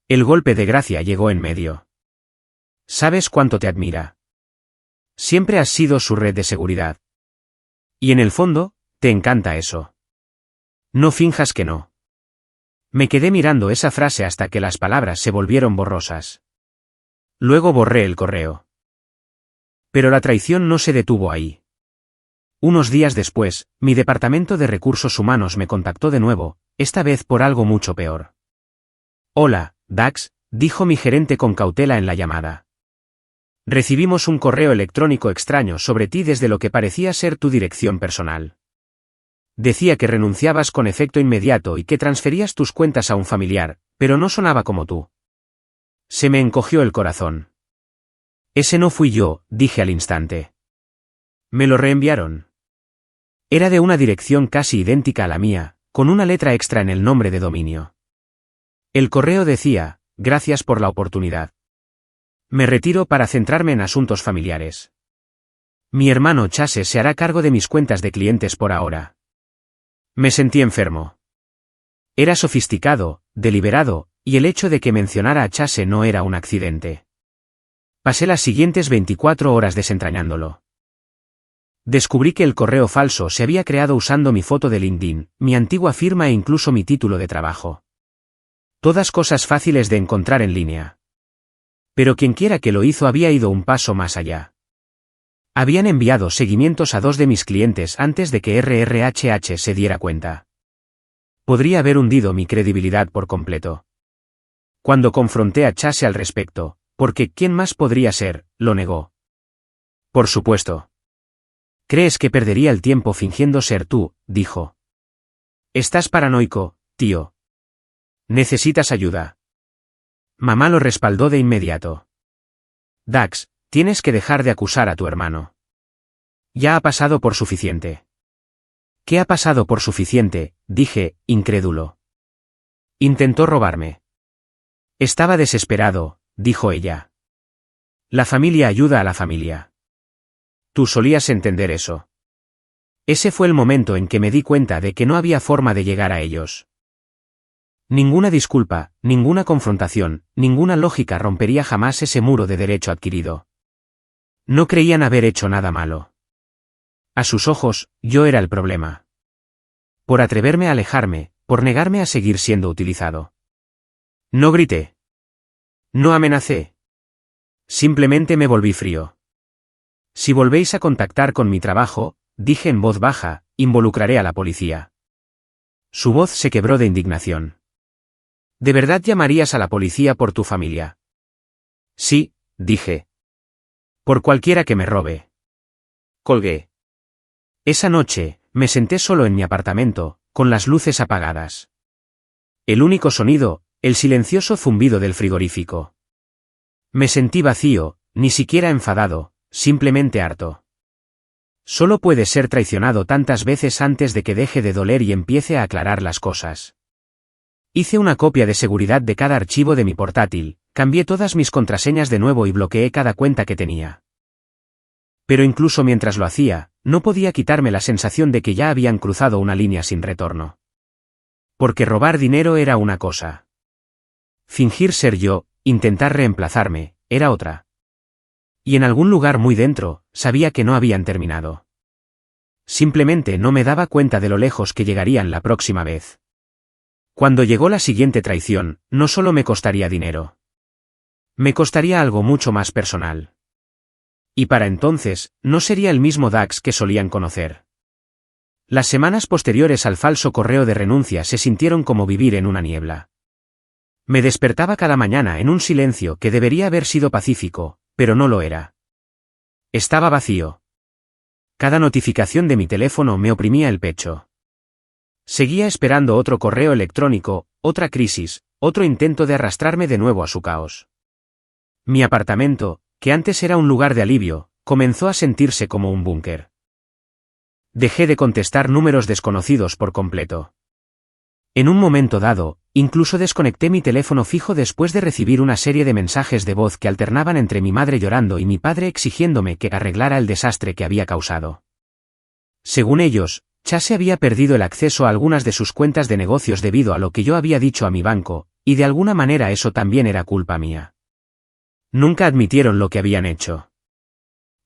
El golpe de gracia llegó en medio. ¿Sabes cuánto te admira? Siempre has sido su red de seguridad. Y en el fondo, te encanta eso. No finjas que no. Me quedé mirando esa frase hasta que las palabras se volvieron borrosas. Luego borré el correo. Pero la traición no se detuvo ahí. Unos días después, mi departamento de recursos humanos me contactó de nuevo, esta vez por algo mucho peor. Hola, Dax, dijo mi gerente con cautela en la llamada. Recibimos un correo electrónico extraño sobre ti desde lo que parecía ser tu dirección personal. Decía que renunciabas con efecto inmediato y que transferías tus cuentas a un familiar, pero no sonaba como tú. Se me encogió el corazón. Ese no fui yo, dije al instante. Me lo reenviaron. Era de una dirección casi idéntica a la mía, con una letra extra en el nombre de dominio. El correo decía, gracias por la oportunidad. Me retiro para centrarme en asuntos familiares. Mi hermano Chase se hará cargo de mis cuentas de clientes por ahora. Me sentí enfermo. Era sofisticado, deliberado, y el hecho de que mencionara a Chase no era un accidente. Pasé las siguientes 24 horas desentrañándolo. Descubrí que el correo falso se había creado usando mi foto de LinkedIn, mi antigua firma e incluso mi título de trabajo. Todas cosas fáciles de encontrar en línea. Pero quienquiera que lo hizo había ido un paso más allá. Habían enviado seguimientos a 2 de mis clientes antes de que RRHH se diera cuenta. Podría haber hundido mi credibilidad por completo. Cuando confronté a Chase al respecto, porque ¿quién más podría ser?, lo negó. Por supuesto. ¿Crees que perdería el tiempo fingiendo ser tú?, dijo. Estás paranoico, tío. Necesitas ayuda. Mamá lo respaldó de inmediato. Dax, tienes que dejar de acusar a tu hermano. Ya ha pasado por suficiente. ¿Qué ha pasado por suficiente?, dije, incrédulo. Intentó robarme. Estaba desesperado, dijo ella. La familia ayuda a la familia. Tú solías entender eso. Ese fue el momento en que me di cuenta de que no había forma de llegar a ellos. Ninguna disculpa, ninguna confrontación, ninguna lógica rompería jamás ese muro de derecho adquirido. No creían haber hecho nada malo. A sus ojos, yo era el problema. Por atreverme a alejarme, por negarme a seguir siendo utilizado. No grité. No amenacé. Simplemente me volví frío. Si volvéis a contactar con mi trabajo, dije en voz baja, involucraré a la policía. Su voz se quebró de indignación. ¿De verdad llamarías a la policía por tu familia? Sí, dije. Por cualquiera que me robe. Colgué. Esa noche, me senté solo en mi apartamento, con las luces apagadas. El único sonido, el silencioso zumbido del frigorífico. Me sentí vacío, ni siquiera enfadado, simplemente harto. Solo puedes ser traicionado tantas veces antes de que deje de doler y empiece a aclarar las cosas. Hice una copia de seguridad de cada archivo de mi portátil, cambié todas mis contraseñas de nuevo y bloqueé cada cuenta que tenía. Pero incluso mientras lo hacía, no podía quitarme la sensación de que ya habían cruzado una línea sin retorno. Porque robar dinero era una cosa. Fingir ser yo, intentar reemplazarme, era otra. Y en algún lugar muy dentro, sabía que no habían terminado. Simplemente no me daba cuenta de lo lejos que llegarían la próxima vez. Cuando llegó la siguiente traición, no solo me costaría dinero. Me costaría algo mucho más personal. Y para entonces, no sería el mismo Dax que solían conocer. Las semanas posteriores al falso correo de renuncia se sintieron como vivir en una niebla. Me despertaba cada mañana en un silencio que debería haber sido pacífico, pero no lo era. Estaba vacío. Cada notificación de mi teléfono me oprimía el pecho. Seguía esperando otro correo electrónico, otra crisis, otro intento de arrastrarme de nuevo a su caos. Mi apartamento, que antes era un lugar de alivio, comenzó a sentirse como un búnker. Dejé de contestar números desconocidos por completo. En un momento dado, incluso desconecté mi teléfono fijo después de recibir una serie de mensajes de voz que alternaban entre mi madre llorando y mi padre exigiéndome que arreglara el desastre que había causado. Según ellos, Chase había perdido el acceso a algunas de sus cuentas de negocios debido a lo que yo había dicho a mi banco, y de alguna manera eso también era culpa mía. Nunca admitieron lo que habían hecho.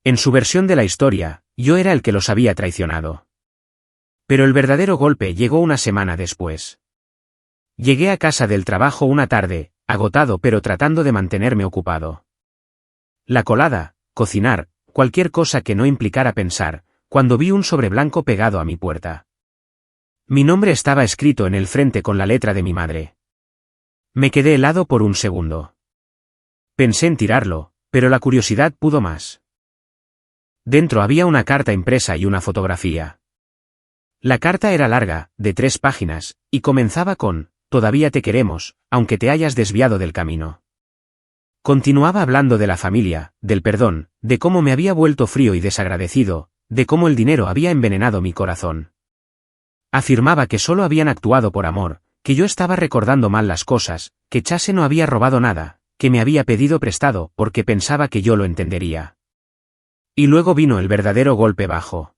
En su versión de la historia, yo era el que los había traicionado. Pero el verdadero golpe llegó una semana después. Llegué a casa del trabajo una tarde, agotado pero tratando de mantenerme ocupado. La colada, cocinar, cualquier cosa que no implicara pensar, cuando vi un sobre blanco pegado a mi puerta. Mi nombre estaba escrito en el frente con la letra de mi madre. Me quedé helado por un segundo. Pensé en tirarlo, pero la curiosidad pudo más. Dentro había una carta impresa y una fotografía. La carta era larga, de 3 páginas, y comenzaba con: «Todavía te queremos, aunque te hayas desviado del camino». Continuaba hablando de la familia, del perdón, de cómo me había vuelto frío y desagradecido, de cómo el dinero había envenenado mi corazón. Afirmaba que solo habían actuado por amor, que yo estaba recordando mal las cosas, que Chase no había robado nada, que me había pedido prestado porque pensaba que yo lo entendería. Y luego vino el verdadero golpe bajo.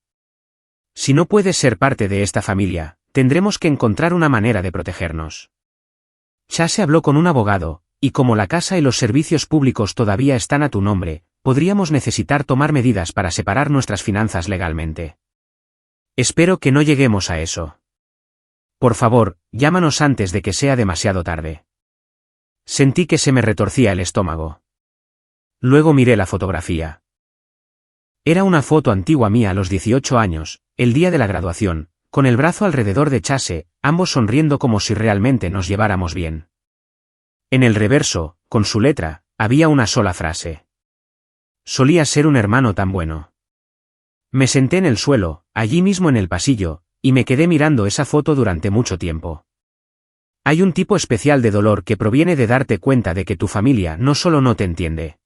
Si no puedes ser parte de esta familia, tendremos que encontrar una manera de protegernos. Chase habló con un abogado, y como la casa y los servicios públicos todavía están a tu nombre, podríamos necesitar tomar medidas para separar nuestras finanzas legalmente. Espero que no lleguemos a eso. Por favor, llámanos antes de que sea demasiado tarde. Sentí que se me retorcía el estómago. Luego miré la fotografía. Era una foto antigua mía a los 18 años, el día de la graduación, con el brazo alrededor de Chase, ambos sonriendo como si realmente nos lleváramos bien. En el reverso, con su letra, había una sola frase. Solía ser un hermano tan bueno. Me senté en el suelo, allí mismo en el pasillo, y me quedé mirando esa foto durante mucho tiempo. Hay un tipo especial de dolor que proviene de darte cuenta de que tu familia no solo no te entiende.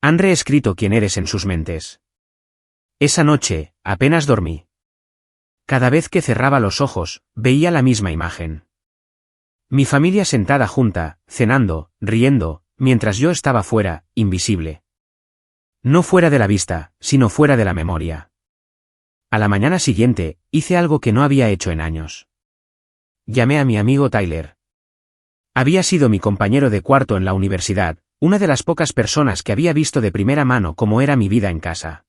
Han reescrito quién eres en sus mentes. Esa noche, apenas dormí. Cada vez que cerraba los ojos, veía la misma imagen. Mi familia sentada junta, cenando, riendo, mientras yo estaba fuera, invisible. No fuera de la vista, sino fuera de la memoria. A la mañana siguiente, hice algo que no había hecho en años. Llamé a mi amigo Tyler. Había sido mi compañero de cuarto en la universidad, una de las pocas personas que había visto de primera mano cómo era mi vida en casa.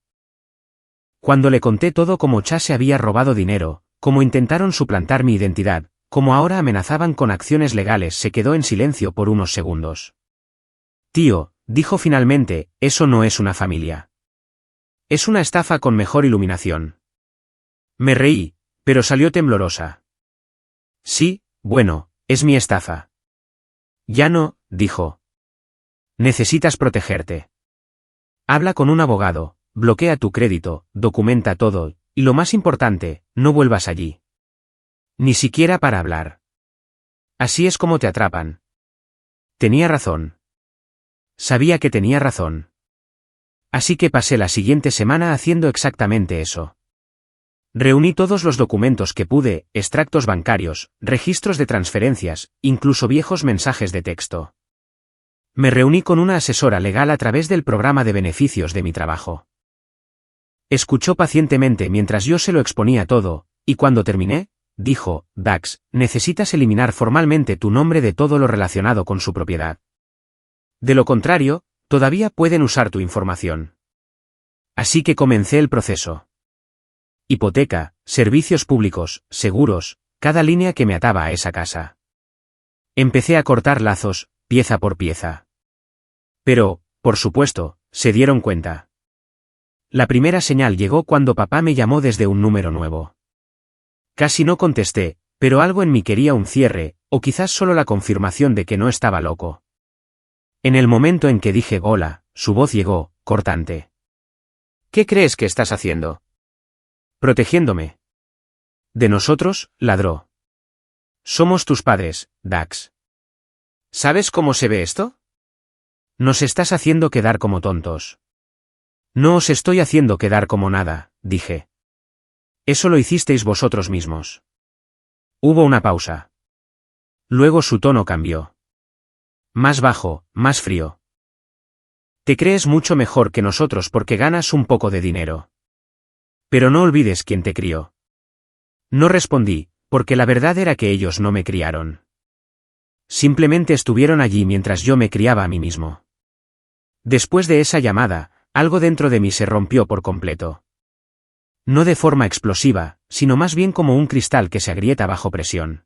Cuando le conté todo, cómo Chase había robado dinero, cómo intentaron suplantar mi identidad, cómo ahora amenazaban con acciones legales, se quedó en silencio por unos segundos. Tío, dijo finalmente, eso no es una familia. Es una estafa con mejor iluminación. Me reí, pero salió temblorosa. Sí, bueno, es mi estafa. Ya no, dijo. Necesitas protegerte. Habla con un abogado, bloquea tu crédito, documenta todo, y lo más importante, no vuelvas allí. Ni siquiera para hablar. Así es como te atrapan. Tenía razón. Sabía que tenía razón. Así que pasé la siguiente semana haciendo exactamente eso. Reuní todos los documentos que pude, extractos bancarios, registros de transferencias, incluso viejos mensajes de texto. Me reuní con una asesora legal a través del programa de beneficios de mi trabajo. Escuchó pacientemente mientras yo se lo exponía todo, y cuando terminé, dijo: Dax, necesitas eliminar formalmente tu nombre de todo lo relacionado con su propiedad. De lo contrario, todavía pueden usar tu información. Así que comencé el proceso. Hipoteca, servicios públicos, seguros, cada línea que me ataba a esa casa. Empecé a cortar lazos, pieza por pieza. Pero, por supuesto, se dieron cuenta. La primera señal llegó cuando papá me llamó desde un número nuevo. Casi no contesté, pero algo en mí quería un cierre, o quizás solo la confirmación de que no estaba loco. En el momento en que dije hola, su voz llegó, cortante. ¿Qué crees que estás haciendo? Protegiéndome. De nosotros, ladró. Somos tus padres, Dax. ¿Sabes cómo se ve esto? Nos estás haciendo quedar como tontos. No os estoy haciendo quedar como nada, dije. Eso lo hicisteis vosotros mismos. Hubo una pausa. Luego su tono cambió. Más bajo, más frío. Te crees mucho mejor que nosotros porque ganas un poco de dinero. Pero no olvides quién te crió. No respondí, porque la verdad era que ellos no me criaron. Simplemente estuvieron allí mientras yo me criaba a mí mismo. Después de esa llamada, algo dentro de mí se rompió por completo. No de forma explosiva, sino más bien como un cristal que se agrieta bajo presión.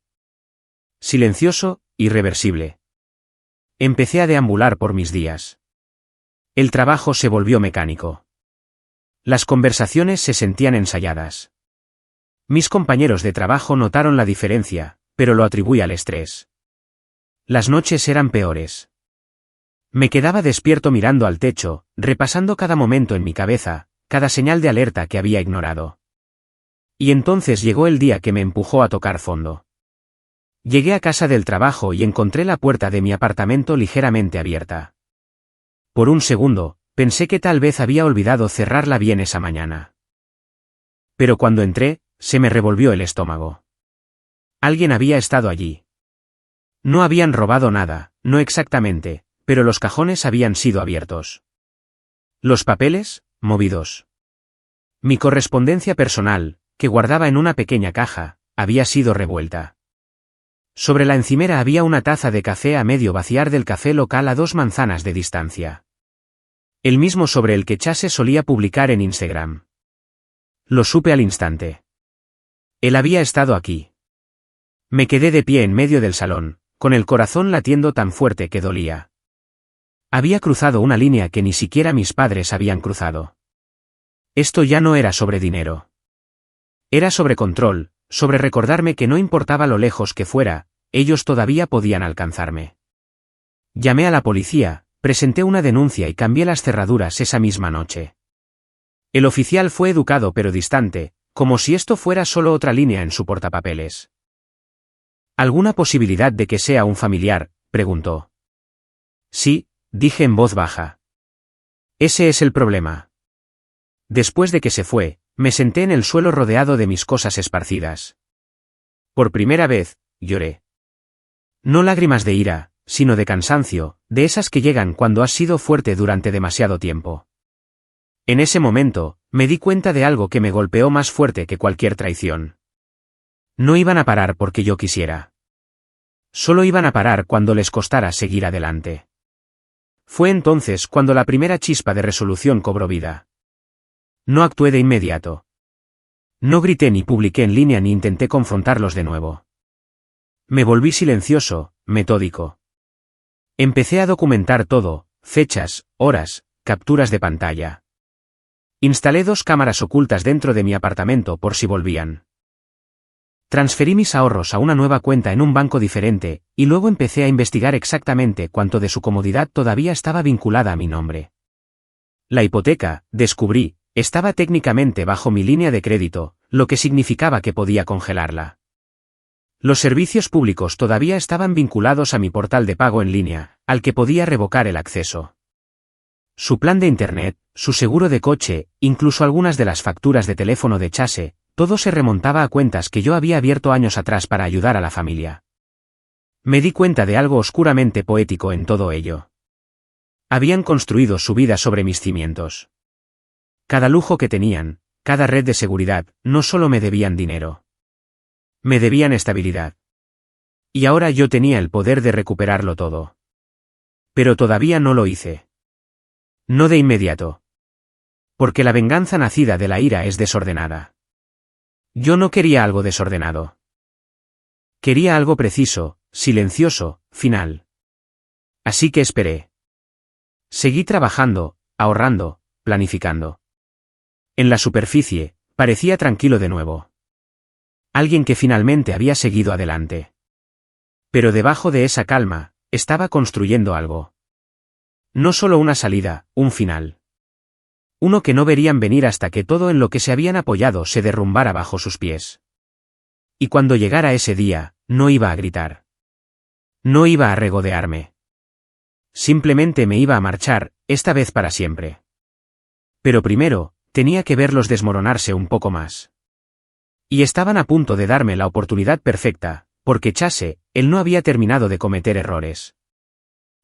Silencioso, irreversible. Empecé a deambular por mis días. El trabajo se volvió mecánico. Las conversaciones se sentían ensayadas. Mis compañeros de trabajo notaron la diferencia, pero lo atribuí al estrés. Las noches eran peores. Me quedaba despierto mirando al techo, repasando cada momento en mi cabeza, cada señal de alerta que había ignorado. Y entonces llegó el día que me empujó a tocar fondo. Llegué a casa del trabajo y encontré la puerta de mi apartamento ligeramente abierta. Por un segundo, pensé que tal vez había olvidado cerrarla bien esa mañana. Pero cuando entré, se me revolvió el estómago. Alguien había estado allí. No habían robado nada, no exactamente, pero los cajones habían sido abiertos. Los papeles, movidos. Mi correspondencia personal, que guardaba en una pequeña caja, había sido revuelta. Sobre la encimera había una taza de café a medio vaciar del café local a 2 manzanas de distancia. El mismo sobre el que Chase solía publicar en Instagram. Lo supe al instante. Él había estado aquí. Me quedé de pie en medio del salón, con el corazón latiendo tan fuerte que dolía. Había cruzado una línea que ni siquiera mis padres habían cruzado. Esto ya no era sobre dinero. Era sobre control, sobre recordarme que no importaba lo lejos que fuera, ellos todavía podían alcanzarme. Llamé a la policía, presenté una denuncia y cambié las cerraduras esa misma noche. El oficial fue educado pero distante, como si esto fuera solo otra línea en su portapapeles. ¿Alguna posibilidad de que sea un familiar?, preguntó. Sí, dije en voz baja. Ese es el problema. Después de que se fue, me senté en el suelo rodeado de mis cosas esparcidas. Por primera vez, lloré. No lágrimas de ira, sino de cansancio, de esas que llegan cuando has sido fuerte durante demasiado tiempo. En ese momento, me di cuenta de algo que me golpeó más fuerte que cualquier traición. No iban a parar porque yo quisiera. Solo iban a parar cuando les costara seguir adelante. Fue entonces cuando la primera chispa de resolución cobró vida. No actué de inmediato. No grité ni publiqué en línea ni intenté confrontarlos de nuevo. Me volví silencioso, metódico. Empecé a documentar todo, fechas, horas, capturas de pantalla. Instalé 2 cámaras ocultas dentro de mi apartamento por si volvían. Transferí mis ahorros a una nueva cuenta en un banco diferente, y luego empecé a investigar exactamente cuánto de su comodidad todavía estaba vinculada a mi nombre. La hipoteca, descubrí, estaba técnicamente bajo mi línea de crédito, lo que significaba que podía congelarla. Los servicios públicos todavía estaban vinculados a mi portal de pago en línea, al que podía revocar el acceso. Su plan de internet, su seguro de coche, incluso algunas de las facturas de teléfono de Chase, todo se remontaba a cuentas que yo había abierto años atrás para ayudar a la familia. Me di cuenta de algo oscuramente poético en todo ello. Habían construido su vida sobre mis cimientos. Cada lujo que tenían, cada red de seguridad, no solo me debían dinero. Me debían estabilidad. Y ahora yo tenía el poder de recuperarlo todo. Pero todavía no lo hice. No de inmediato. Porque la venganza nacida de la ira es desordenada. Yo no quería algo desordenado. Quería algo preciso, silencioso, final. Así que esperé. Seguí trabajando, ahorrando, planificando. En la superficie, parecía tranquilo de nuevo. Alguien que finalmente había seguido adelante. Pero debajo de esa calma, estaba construyendo algo. No solo una salida, un final. Uno que no verían venir hasta que todo en lo que se habían apoyado se derrumbara bajo sus pies. Y cuando llegara ese día, no iba a gritar. No iba a regodearme. Simplemente me iba a marchar, esta vez para siempre. Pero primero, tenía que verlos desmoronarse un poco más. Y estaban a punto de darme la oportunidad perfecta, porque Chase, él no había terminado de cometer errores.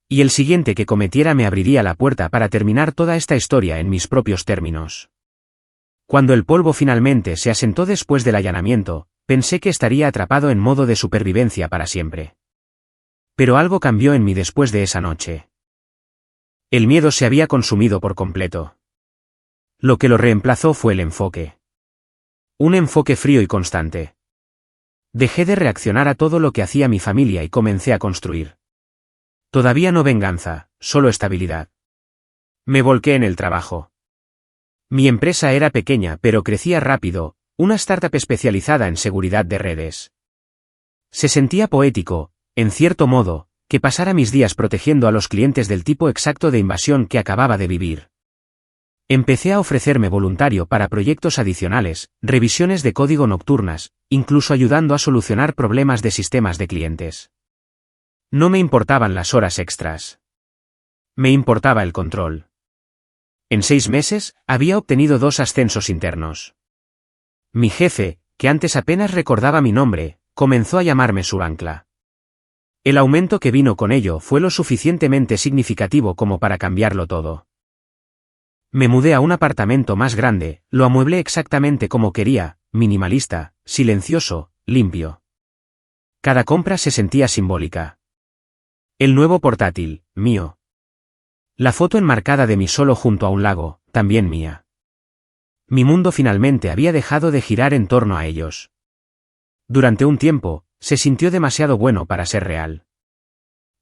Y el siguiente que cometiera me abriría la puerta para terminar toda esta historia en mis propios términos. Cuando el polvo finalmente se asentó después del allanamiento, pensé que estaría atrapado en modo de supervivencia para siempre. Pero algo cambió en mí después de esa noche. El miedo se había consumido por completo. Lo que lo reemplazó fue el enfoque. Un enfoque frío y constante. Dejé de reaccionar a todo lo que hacía mi familia y comencé a construir. Todavía no venganza, solo estabilidad. Me volqué en el trabajo. Mi empresa era pequeña pero crecía rápido, una startup especializada en seguridad de redes. Se sentía poético, en cierto modo, que pasara mis días protegiendo a los clientes del tipo exacto de invasión que acababa de vivir. Empecé a ofrecerme voluntario para proyectos adicionales, revisiones de código nocturnas, incluso ayudando a solucionar problemas de sistemas de clientes. No me importaban las horas extras. Me importaba el control. En 6 meses, había obtenido 2 ascensos internos. Mi jefe, que antes apenas recordaba mi nombre, comenzó a llamarme su ancla. El aumento que vino con ello fue lo suficientemente significativo como para cambiarlo todo. Me mudé a un apartamento más grande, lo amueblé exactamente como quería, minimalista, silencioso, limpio. Cada compra se sentía simbólica. El nuevo portátil, mío. La foto enmarcada de mí solo junto a un lago, también mía. Mi mundo finalmente había dejado de girar en torno a ellos. Durante un tiempo, se sintió demasiado bueno para ser real.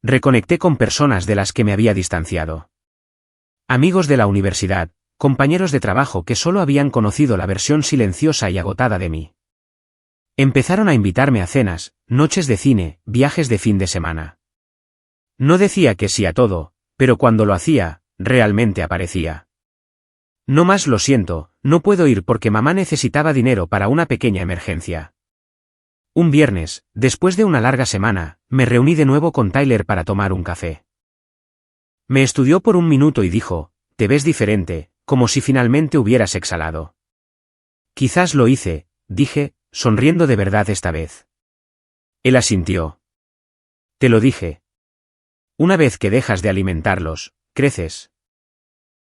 Reconecté con personas de las que me había distanciado. Amigos de la universidad, compañeros de trabajo que solo habían conocido la versión silenciosa y agotada de mí. Empezaron a invitarme a cenas, noches de cine, viajes de fin de semana. No decía que sí a todo, pero cuando lo hacía, realmente aparecía. No más lo siento, no puedo ir porque mamá necesitaba dinero para una pequeña emergencia. Un viernes, después de una larga semana, me reuní de nuevo con Tyler para tomar un café. Me estudió por un minuto y dijo, «Te ves diferente, como si finalmente hubieras exhalado». Quizás lo hice, dije, sonriendo de verdad esta vez. Él asintió. «Te lo dije. Una vez que dejas de alimentarlos, creces».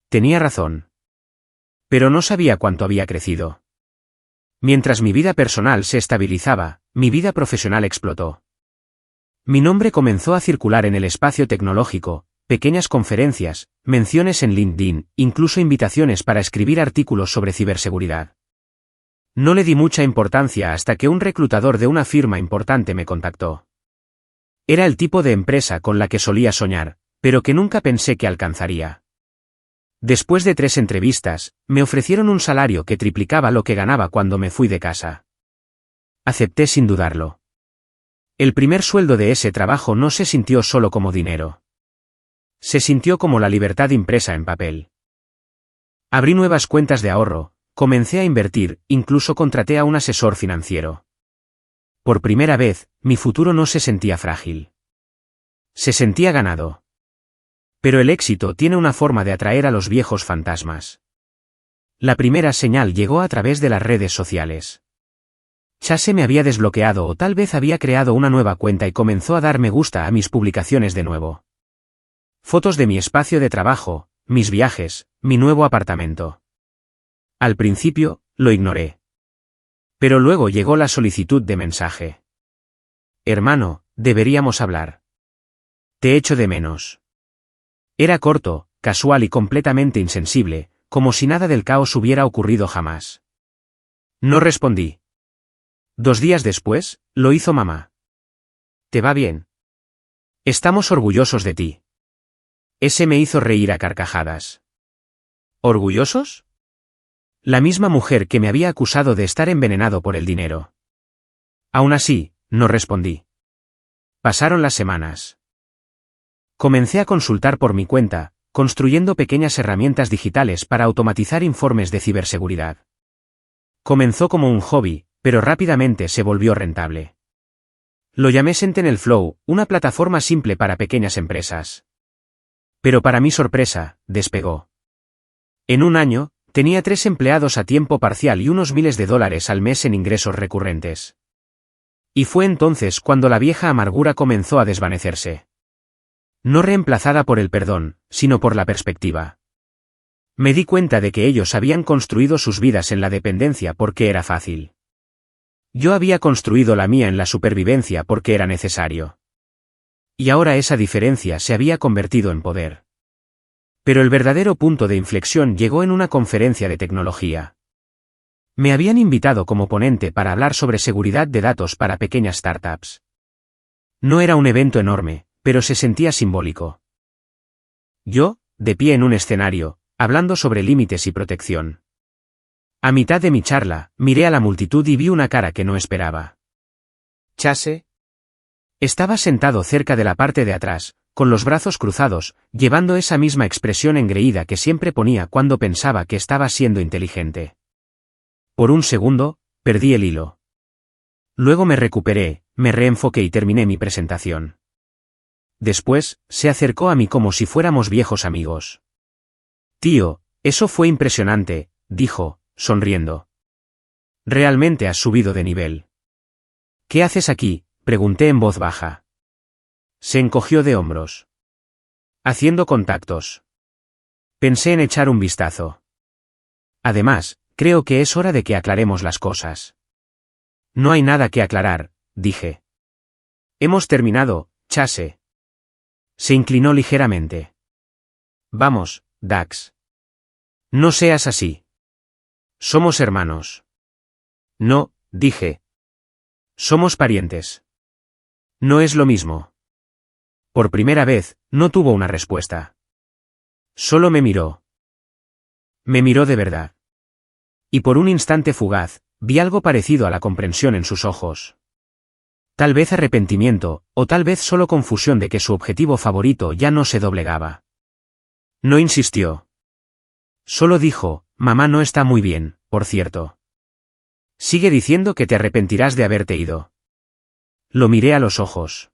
Tenía razón. Pero no sabía cuánto había crecido. Mientras mi vida personal se estabilizaba, mi vida profesional explotó. Mi nombre comenzó a circular en el espacio tecnológico, pequeñas conferencias, menciones en LinkedIn, incluso invitaciones para escribir artículos sobre ciberseguridad. No le di mucha importancia hasta que un reclutador de una firma importante me contactó. Era el tipo de empresa con la que solía soñar, pero que nunca pensé que alcanzaría. Después de 3 entrevistas, me ofrecieron un salario que triplicaba lo que ganaba cuando me fui de casa. Acepté sin dudarlo. El primer sueldo de ese trabajo no se sintió solo como dinero. Se sintió como la libertad impresa en papel. Abrí nuevas cuentas de ahorro, comencé a invertir, incluso contraté a un asesor financiero. Por primera vez, mi futuro no se sentía frágil. Se sentía ganado. Pero el éxito tiene una forma de atraer a los viejos fantasmas. La primera señal llegó a través de las redes sociales. Chase me había desbloqueado o tal vez había creado una nueva cuenta y comenzó a dar me gusta a mis publicaciones de nuevo. Fotos de mi espacio de trabajo, mis viajes, mi nuevo apartamento. Al principio, lo ignoré. Pero luego llegó la solicitud de mensaje. Hermano, deberíamos hablar. Te echo de menos. Era corto, casual y completamente insensible, como si nada del caos hubiera ocurrido jamás. No respondí. 2 días después, lo hizo mamá. ¿Te va bien? Estamos orgullosos de ti. Ese me hizo reír a carcajadas. ¿Orgullosos? La misma mujer que me había acusado de estar envenenado por el dinero. Aún así, no respondí. Pasaron las semanas. Comencé a consultar por mi cuenta, construyendo pequeñas herramientas digitales para automatizar informes de ciberseguridad. Comenzó como un hobby, pero rápidamente se volvió rentable. Lo llamé SentinelFlow, una plataforma simple para pequeñas empresas. Pero para mi sorpresa, despegó. En un año, tenía 3 empleados a tiempo parcial y unos miles de dólares al mes en ingresos recurrentes. Y fue entonces cuando la vieja amargura comenzó a desvanecerse. No reemplazada por el perdón, sino por la perspectiva. Me di cuenta de que ellos habían construido sus vidas en la dependencia porque era fácil. Yo había construido la mía en la supervivencia porque era necesario. Y ahora esa diferencia se había convertido en poder. Pero el verdadero punto de inflexión llegó en una conferencia de tecnología. Me habían invitado como ponente para hablar sobre seguridad de datos para pequeñas startups. No era un evento enorme, pero se sentía simbólico. Yo, de pie en un escenario, hablando sobre límites y protección. A mitad de mi charla, miré a la multitud y vi una cara que no esperaba. Chase estaba sentado cerca de la parte de atrás, con los brazos cruzados, llevando esa misma expresión engreída que siempre ponía cuando pensaba que estaba siendo inteligente. Por un segundo, perdí el hilo. Luego me recuperé, me reenfoqué y terminé mi presentación. Después, se acercó a mí como si fuéramos viejos amigos. Tío, eso fue impresionante, dijo, sonriendo. Realmente has subido de nivel. ¿Qué haces aquí?, pregunté en voz baja. Se encogió de hombros. Haciendo contactos. Pensé en echar un vistazo. Además, creo que es hora de que aclaremos las cosas. No hay nada que aclarar, dije. Hemos terminado, Chase. Se inclinó ligeramente. Vamos, Dax. No seas así. Somos hermanos. No, dije. Somos parientes. No es lo mismo. Por primera vez, no tuvo una respuesta. Solo me miró. Me miró de verdad. Y por un instante fugaz, vi algo parecido a la comprensión en sus ojos. Tal vez arrepentimiento, o tal vez solo confusión de que su objetivo favorito ya no se doblegaba. No insistió. Solo dijo, mamá no está muy bien, por cierto. Sigue diciendo que te arrepentirás de haberte ido. Lo miré a los ojos.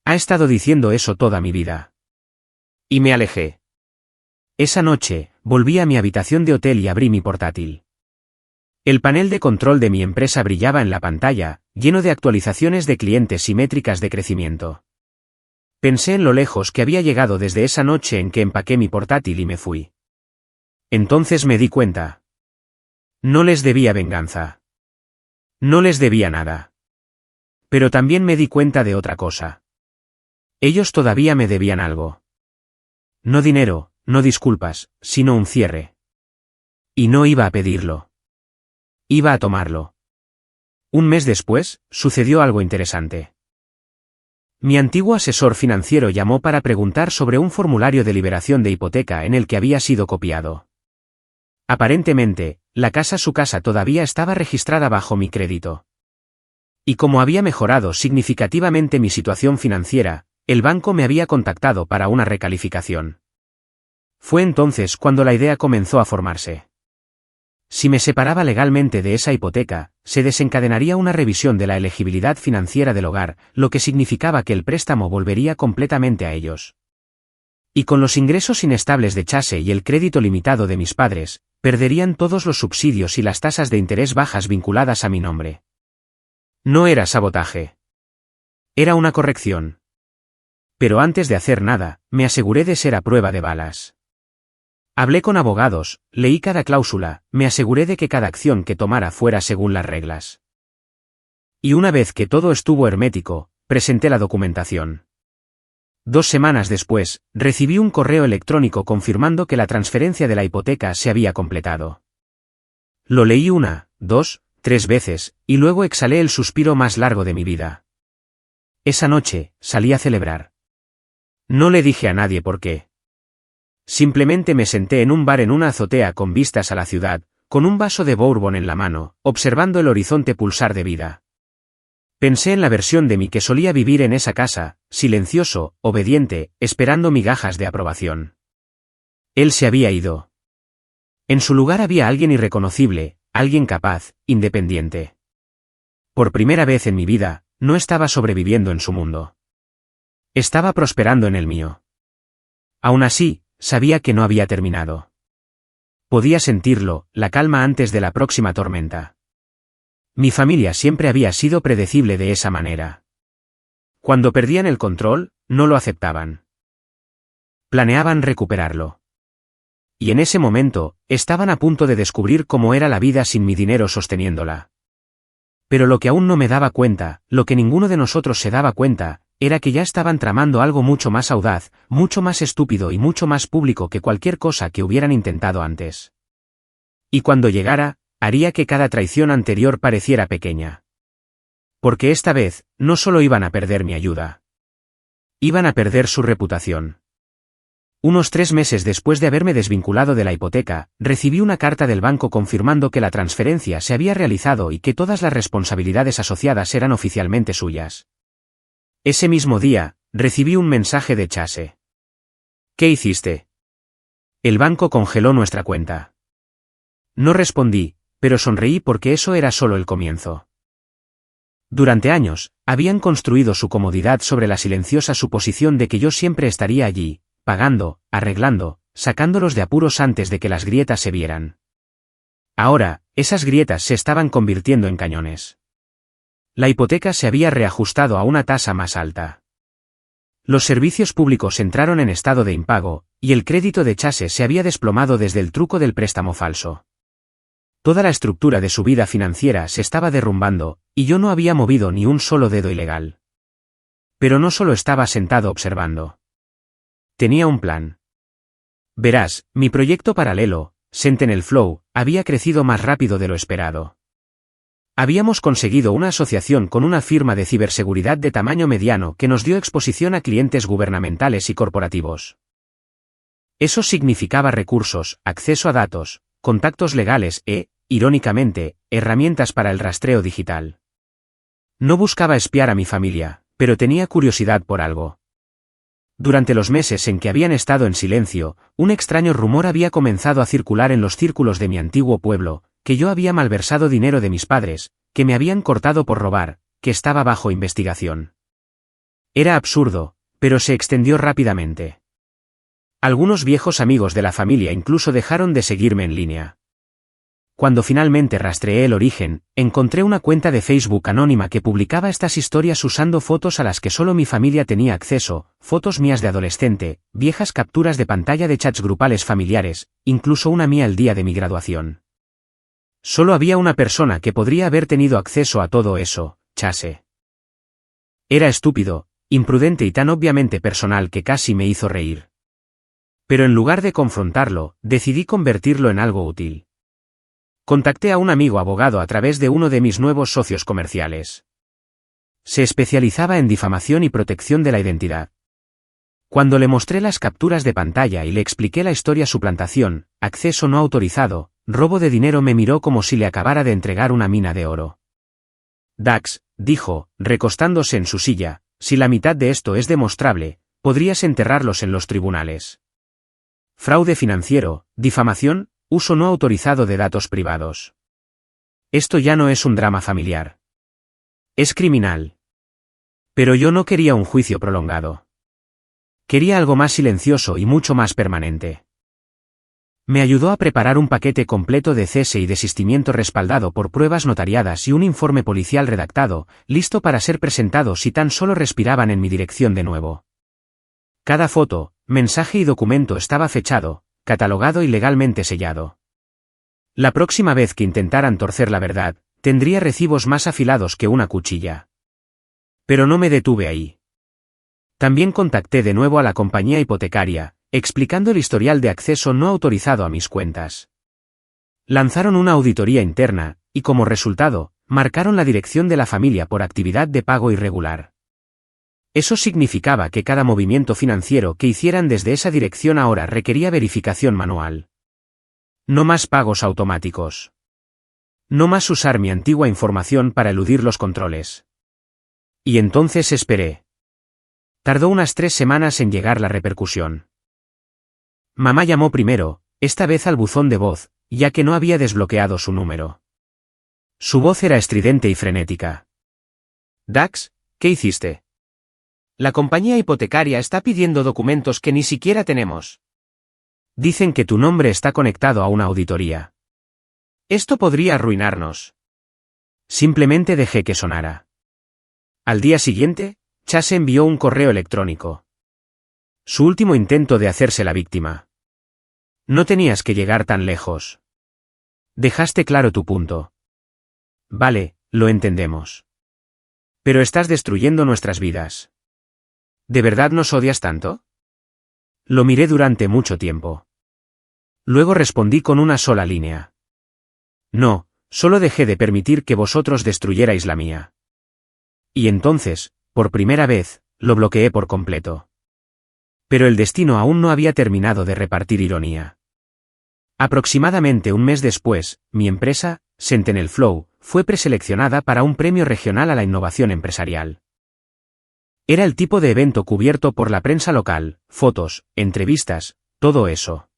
Ha estado diciendo eso toda mi vida. Y me alejé. Esa noche, volví a mi habitación de hotel y abrí mi portátil. El panel de control de mi empresa brillaba en la pantalla, lleno de actualizaciones de clientes y métricas de crecimiento. Pensé en lo lejos que había llegado desde esa noche en que empaqué mi portátil y me fui. Entonces me di cuenta. No les debía venganza. No les debía nada. Pero también me di cuenta de otra cosa. Ellos todavía me debían algo. No dinero, no disculpas, sino un cierre. Y no iba a pedirlo. Iba a tomarlo. Un mes después, sucedió algo interesante. Mi antiguo asesor financiero llamó para preguntar sobre un formulario de liberación de hipoteca en el que había sido copiado. Aparentemente, su casa todavía estaba registrada bajo mi crédito. Y como había mejorado significativamente mi situación financiera, el banco me había contactado para una recalificación. Fue entonces cuando la idea comenzó a formarse. Si me separaba legalmente de esa hipoteca, se desencadenaría una revisión de la elegibilidad financiera del hogar, lo que significaba que el préstamo volvería completamente a ellos. Y con los ingresos inestables de Chase y el crédito limitado de mis padres, perderían todos los subsidios y las tasas de interés bajas vinculadas a mi nombre. No era sabotaje. Era una corrección. Pero antes de hacer nada, me aseguré de ser a prueba de balas. Hablé con abogados, leí cada cláusula, me aseguré de que cada acción que tomara fuera según las reglas. Y una vez que todo estuvo hermético, presenté la documentación. 2 semanas después, recibí un correo electrónico confirmando que la transferencia de la hipoteca se había completado. Lo leí 1, 2, 3 veces, y luego exhalé el suspiro más largo de mi vida. Esa noche, salí a celebrar. No le dije a nadie por qué. Simplemente me senté en un bar en una azotea con vistas a la ciudad, con un vaso de bourbon en la mano, observando el horizonte pulsar de vida. Pensé en la versión de mí que solía vivir en esa casa, silencioso, obediente, esperando migajas de aprobación. Él se había ido. En su lugar había alguien irreconocible, alguien capaz, independiente. Por primera vez en mi vida, no estaba sobreviviendo en su mundo. Estaba prosperando en el mío. Aún así, sabía que no había terminado. Podía sentirlo, la calma antes de la próxima tormenta. Mi familia siempre había sido predecible de esa manera. Cuando perdían el control, no lo aceptaban. Planeaban recuperarlo. Y en ese momento, estaban a punto de descubrir cómo era la vida sin mi dinero sosteniéndola. Pero lo que aún no me daba cuenta, lo que ninguno de nosotros se daba cuenta, era que ya estaban tramando algo mucho más audaz, mucho más estúpido y mucho más público que cualquier cosa que hubieran intentado antes. Y cuando llegara, haría que cada traición anterior pareciera pequeña. Porque esta vez, no solo iban a perder mi ayuda. Iban a perder su reputación. Unos 3 meses después de haberme desvinculado de la hipoteca, recibí una carta del banco confirmando que la transferencia se había realizado y que todas las responsabilidades asociadas eran oficialmente suyas. Ese mismo día, recibí un mensaje de Chase. ¿Qué hiciste? El banco congeló nuestra cuenta. No respondí, pero sonreí porque eso era solo el comienzo. Durante años, habían construido su comodidad sobre la silenciosa suposición de que yo siempre estaría allí, pagando, arreglando, sacándolos de apuros antes de que las grietas se vieran. Ahora, esas grietas se estaban convirtiendo en cañones. La hipoteca se había reajustado a una tasa más alta. Los servicios públicos entraron en estado de impago, y el crédito de Chase se había desplomado desde el truco del préstamo falso. Toda la estructura de su vida financiera se estaba derrumbando, y yo no había movido ni un solo dedo ilegal. Pero no solo estaba sentado observando. Tenía un plan. Verás, mi proyecto paralelo, Sentinel Flow, había crecido más rápido de lo esperado. Habíamos conseguido una asociación con una firma de ciberseguridad de tamaño mediano que nos dio exposición a clientes gubernamentales y corporativos. Eso significaba recursos, acceso a datos, contactos legales e, irónicamente, herramientas para el rastreo digital. No buscaba espiar a mi familia, pero tenía curiosidad por algo. Durante los meses en que habían estado en silencio, un extraño rumor había comenzado a circular en los círculos de mi antiguo pueblo, que yo había malversado dinero de mis padres, que me habían cortado por robar, que estaba bajo investigación. Era absurdo, pero se extendió rápidamente. Algunos viejos amigos de la familia incluso dejaron de seguirme en línea. Cuando finalmente rastreé el origen, encontré una cuenta de Facebook anónima que publicaba estas historias usando fotos a las que solo mi familia tenía acceso, fotos mías de adolescente, viejas capturas de pantalla de chats grupales familiares, incluso una mía el día de mi graduación. Solo había una persona que podría haber tenido acceso a todo eso, Chase. Era estúpido, imprudente y tan obviamente personal que casi me hizo reír. Pero en lugar de confrontarlo, decidí convertirlo en algo útil. Contacté a un amigo abogado a través de uno de mis nuevos socios comerciales. Se especializaba en difamación y protección de la identidad. Cuando le mostré las capturas de pantalla y le expliqué la historia suplantación, acceso no autorizado, robo de dinero, me miró como si le acabara de entregar una mina de oro. Dax, dijo, recostándose en su silla, si la mitad de esto es demostrable, podrías enterrarlos en los tribunales. Fraude financiero, difamación, uso no autorizado de datos privados. Esto ya no es un drama familiar. Es criminal. Pero yo no quería un juicio prolongado. Quería algo más silencioso y mucho más permanente. Me ayudó a preparar un paquete completo de cese y desistimiento respaldado por pruebas notariadas y un informe policial redactado, listo para ser presentado si tan solo respiraban en mi dirección de nuevo. Cada foto, mensaje y documento estaba fechado, catalogado y legalmente sellado. La próxima vez que intentaran torcer la verdad, tendría recibos más afilados que una cuchilla. Pero no me detuve ahí. También contacté de nuevo a la compañía hipotecaria, explicando el historial de acceso no autorizado a mis cuentas. Lanzaron una auditoría interna, y como resultado, marcaron la dirección de la familia por actividad de pago irregular. Eso significaba que cada movimiento financiero que hicieran desde esa dirección ahora requería verificación manual. No más pagos automáticos. No más usar mi antigua información para eludir los controles. Y entonces esperé. Tardó unas 3 semanas en llegar la repercusión. Mamá llamó primero, esta vez al buzón de voz, ya que no había desbloqueado su número. Su voz era estridente y frenética. Dax, ¿qué hiciste? La compañía hipotecaria está pidiendo documentos que ni siquiera tenemos. Dicen que tu nombre está conectado a una auditoría. Esto podría arruinarnos. Simplemente dejé que sonara. Al día siguiente, Chase envió un correo electrónico. Su último intento de hacerse la víctima. No tenías que llegar tan lejos. Dejaste claro tu punto. Vale, lo entendemos. Pero estás destruyendo nuestras vidas. ¿De verdad nos odias tanto? Lo miré durante mucho tiempo. Luego respondí con una sola línea. No, Solo dejé de permitir que vosotros destruyerais la mía. Y entonces, por primera vez, lo bloqueé por completo. Pero el destino aún no había terminado de repartir ironía. Aproximadamente un mes después, mi empresa, Sentinel Flow, fue preseleccionada para un premio regional a la innovación empresarial. Era el tipo de evento cubierto por la prensa local, fotos, entrevistas, todo eso.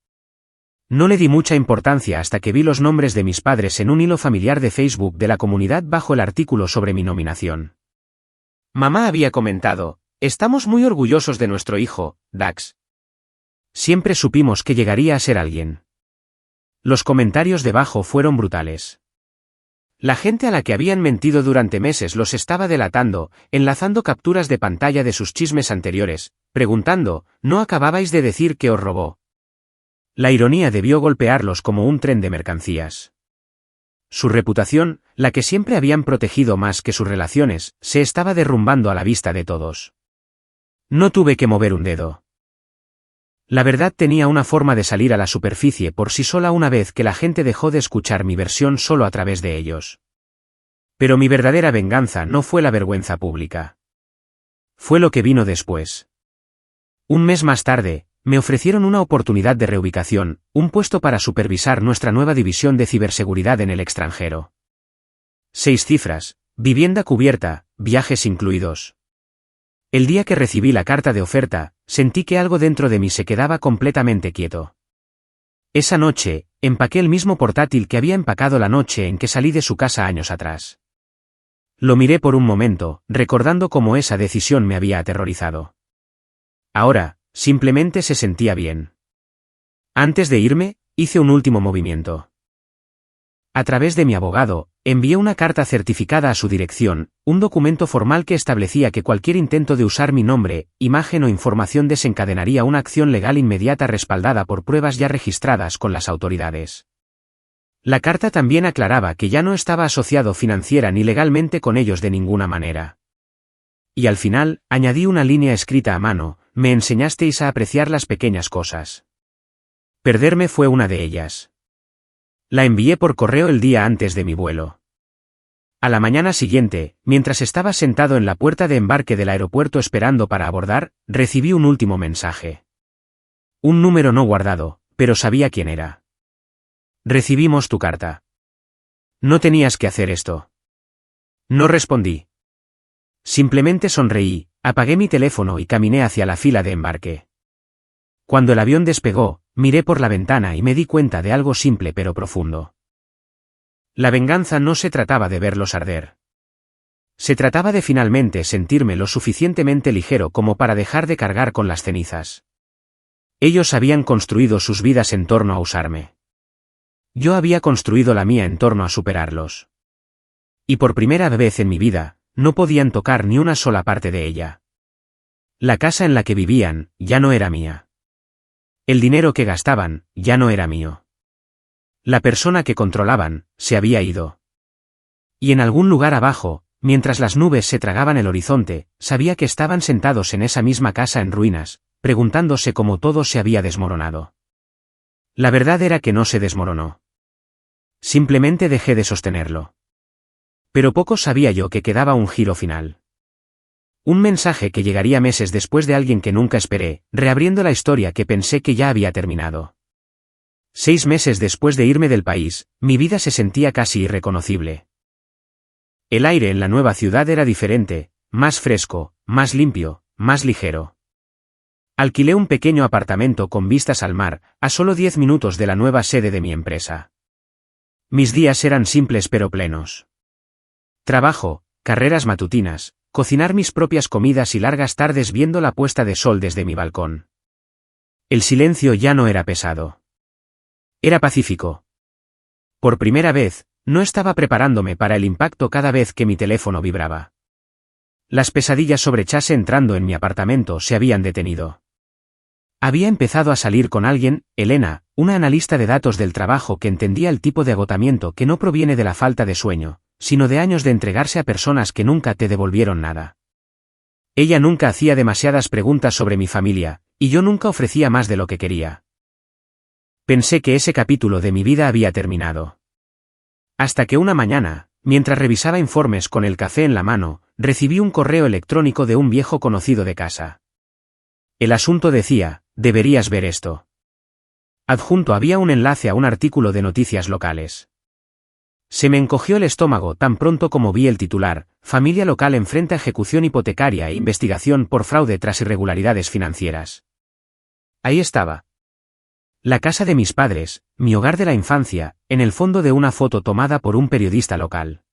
No le di mucha importancia hasta que vi los nombres de mis padres en un hilo familiar de Facebook de la comunidad bajo el artículo sobre mi nominación. Mamá había comentado: «Estamos muy orgullosos de nuestro hijo, Dax. Siempre supimos que llegaría a ser alguien». Los comentarios debajo fueron brutales. La gente a la que habían mentido durante meses los estaba delatando, enlazando capturas de pantalla de sus chismes anteriores, preguntando: «¿No acababais de decir que os robó?». La ironía debió golpearlos como un tren de mercancías. Su reputación, la que siempre habían protegido más que sus relaciones, se estaba derrumbando a la vista de todos. No tuve que mover un dedo. La verdad tenía una forma de salir a la superficie por sí sola una vez que la gente dejó de escuchar mi versión solo a través de ellos. Pero mi verdadera venganza no fue la vergüenza pública. Fue lo que vino después. Un mes más tarde, me ofrecieron una oportunidad de reubicación, un puesto para supervisar nuestra nueva división de ciberseguridad en el extranjero. 6 cifras, vivienda cubierta, viajes incluidos. El día que recibí la carta de oferta, sentí que algo dentro de mí se quedaba completamente quieto. Esa noche, empaqué el mismo portátil que había empacado la noche en que salí de su casa años atrás. Lo miré por un momento, recordando cómo esa decisión me había aterrorizado. Ahora, simplemente se sentía bien. Antes de irme, hice un último movimiento. A través de mi abogado, envié una carta certificada a su dirección, un documento formal que establecía que cualquier intento de usar mi nombre, imagen o información desencadenaría una acción legal inmediata respaldada por pruebas ya registradas con las autoridades. La carta también aclaraba que ya no estaba asociado financiera ni legalmente con ellos de ninguna manera. Y al final, añadí una línea escrita a mano: «Me enseñasteis a apreciar las pequeñas cosas». Perderme fue una de ellas. La envié por correo el día antes de mi vuelo. A la mañana siguiente, mientras estaba sentado en la puerta de embarque del aeropuerto esperando para abordar, recibí un último mensaje. Un número no guardado, pero sabía quién era. «Recibimos tu carta. No tenías que hacer esto». No respondí. Simplemente sonreí, apagué mi teléfono y caminé hacia la fila de embarque. Cuando el avión despegó, miré por la ventana y me di cuenta de algo simple pero profundo. La venganza no se trataba de verlos arder. Se trataba de finalmente sentirme lo suficientemente ligero como para dejar de cargar con las cenizas. Ellos habían construido sus vidas en torno a usarme. Yo había construido la mía en torno a superarlos. Y por primera vez en mi vida, no podían tocar ni una sola parte de ella. La casa en la que vivían, ya no era mía. El dinero que gastaban, ya no era mío. La persona que controlaban, se había ido. Y en algún lugar abajo, mientras las nubes se tragaban el horizonte, sabía que estaban sentados en esa misma casa en ruinas, preguntándose cómo todo se había desmoronado. La verdad era que no se desmoronó. Simplemente dejé de sostenerlo. Pero poco sabía yo que quedaba un giro final. Un mensaje que llegaría meses después de alguien que nunca esperé, reabriendo la historia que pensé que ya había terminado. 6 meses después de irme del país, mi vida se sentía casi irreconocible. El aire en la nueva ciudad era diferente, más fresco, más limpio, más ligero. Alquilé un pequeño apartamento con vistas al mar, a solo 10 minutos de la nueva sede de mi empresa. Mis días eran simples pero plenos. Trabajo, carreras matutinas, cocinar mis propias comidas y largas tardes viendo la puesta de sol desde mi balcón. El silencio ya no era pesado. Era pacífico. Por primera vez, no estaba preparándome para el impacto cada vez que mi teléfono vibraba. Las pesadillas sobre Chase entrando en mi apartamento se habían detenido. Había empezado a salir con alguien, Elena, una analista de datos del trabajo que entendía el tipo de agotamiento que no proviene de la falta de sueño, sino de años de entregarse a personas que nunca te devolvieron nada. Ella nunca hacía demasiadas preguntas sobre mi familia, y yo nunca ofrecía más de lo que quería. Pensé que ese capítulo de mi vida había terminado. Hasta que una mañana, mientras revisaba informes con el café en la mano, recibí un correo electrónico de un viejo conocido de casa. El asunto decía: deberías ver esto. Adjunto había un enlace a un artículo de noticias locales. Se me encogió el estómago tan pronto como vi el titular: familia local enfrenta ejecución hipotecaria e investigación por fraude tras irregularidades financieras. Ahí estaba. La casa de mis padres, mi hogar de la infancia, en el fondo de una foto tomada por un periodista local.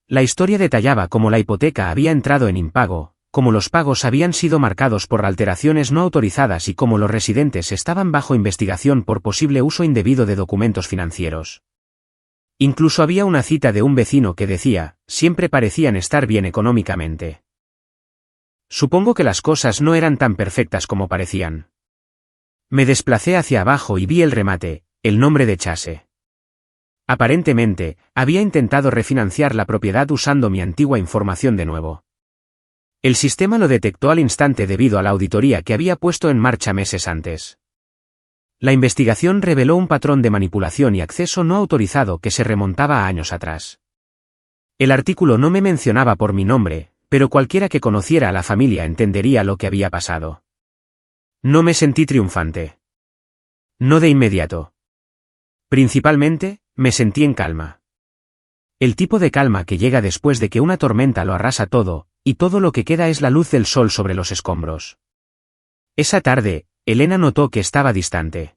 La historia detallaba cómo la hipoteca había entrado en impago, cómo los pagos habían sido marcados por alteraciones no autorizadas y cómo los residentes estaban bajo investigación por posible uso indebido de documentos financieros. Incluso había una cita de un vecino que decía: siempre parecían estar bien económicamente. Supongo que las cosas no eran tan perfectas como parecían. Me desplacé hacia abajo y vi el remate, el nombre de Chase. Aparentemente, había intentado refinanciar la propiedad usando mi antigua información de nuevo. El sistema lo detectó al instante debido a la auditoría que había puesto en marcha meses antes. La investigación reveló un patrón de manipulación y acceso no autorizado que se remontaba a años atrás. El artículo no me mencionaba por mi nombre, pero cualquiera que conociera a la familia entendería lo que había pasado. No me sentí triunfante. No de inmediato. Principalmente, me sentí en calma. El tipo de calma que llega después de que una tormenta lo arrasa todo, y todo lo que queda es la luz del sol sobre los escombros. Esa tarde, Elena notó que estaba distante.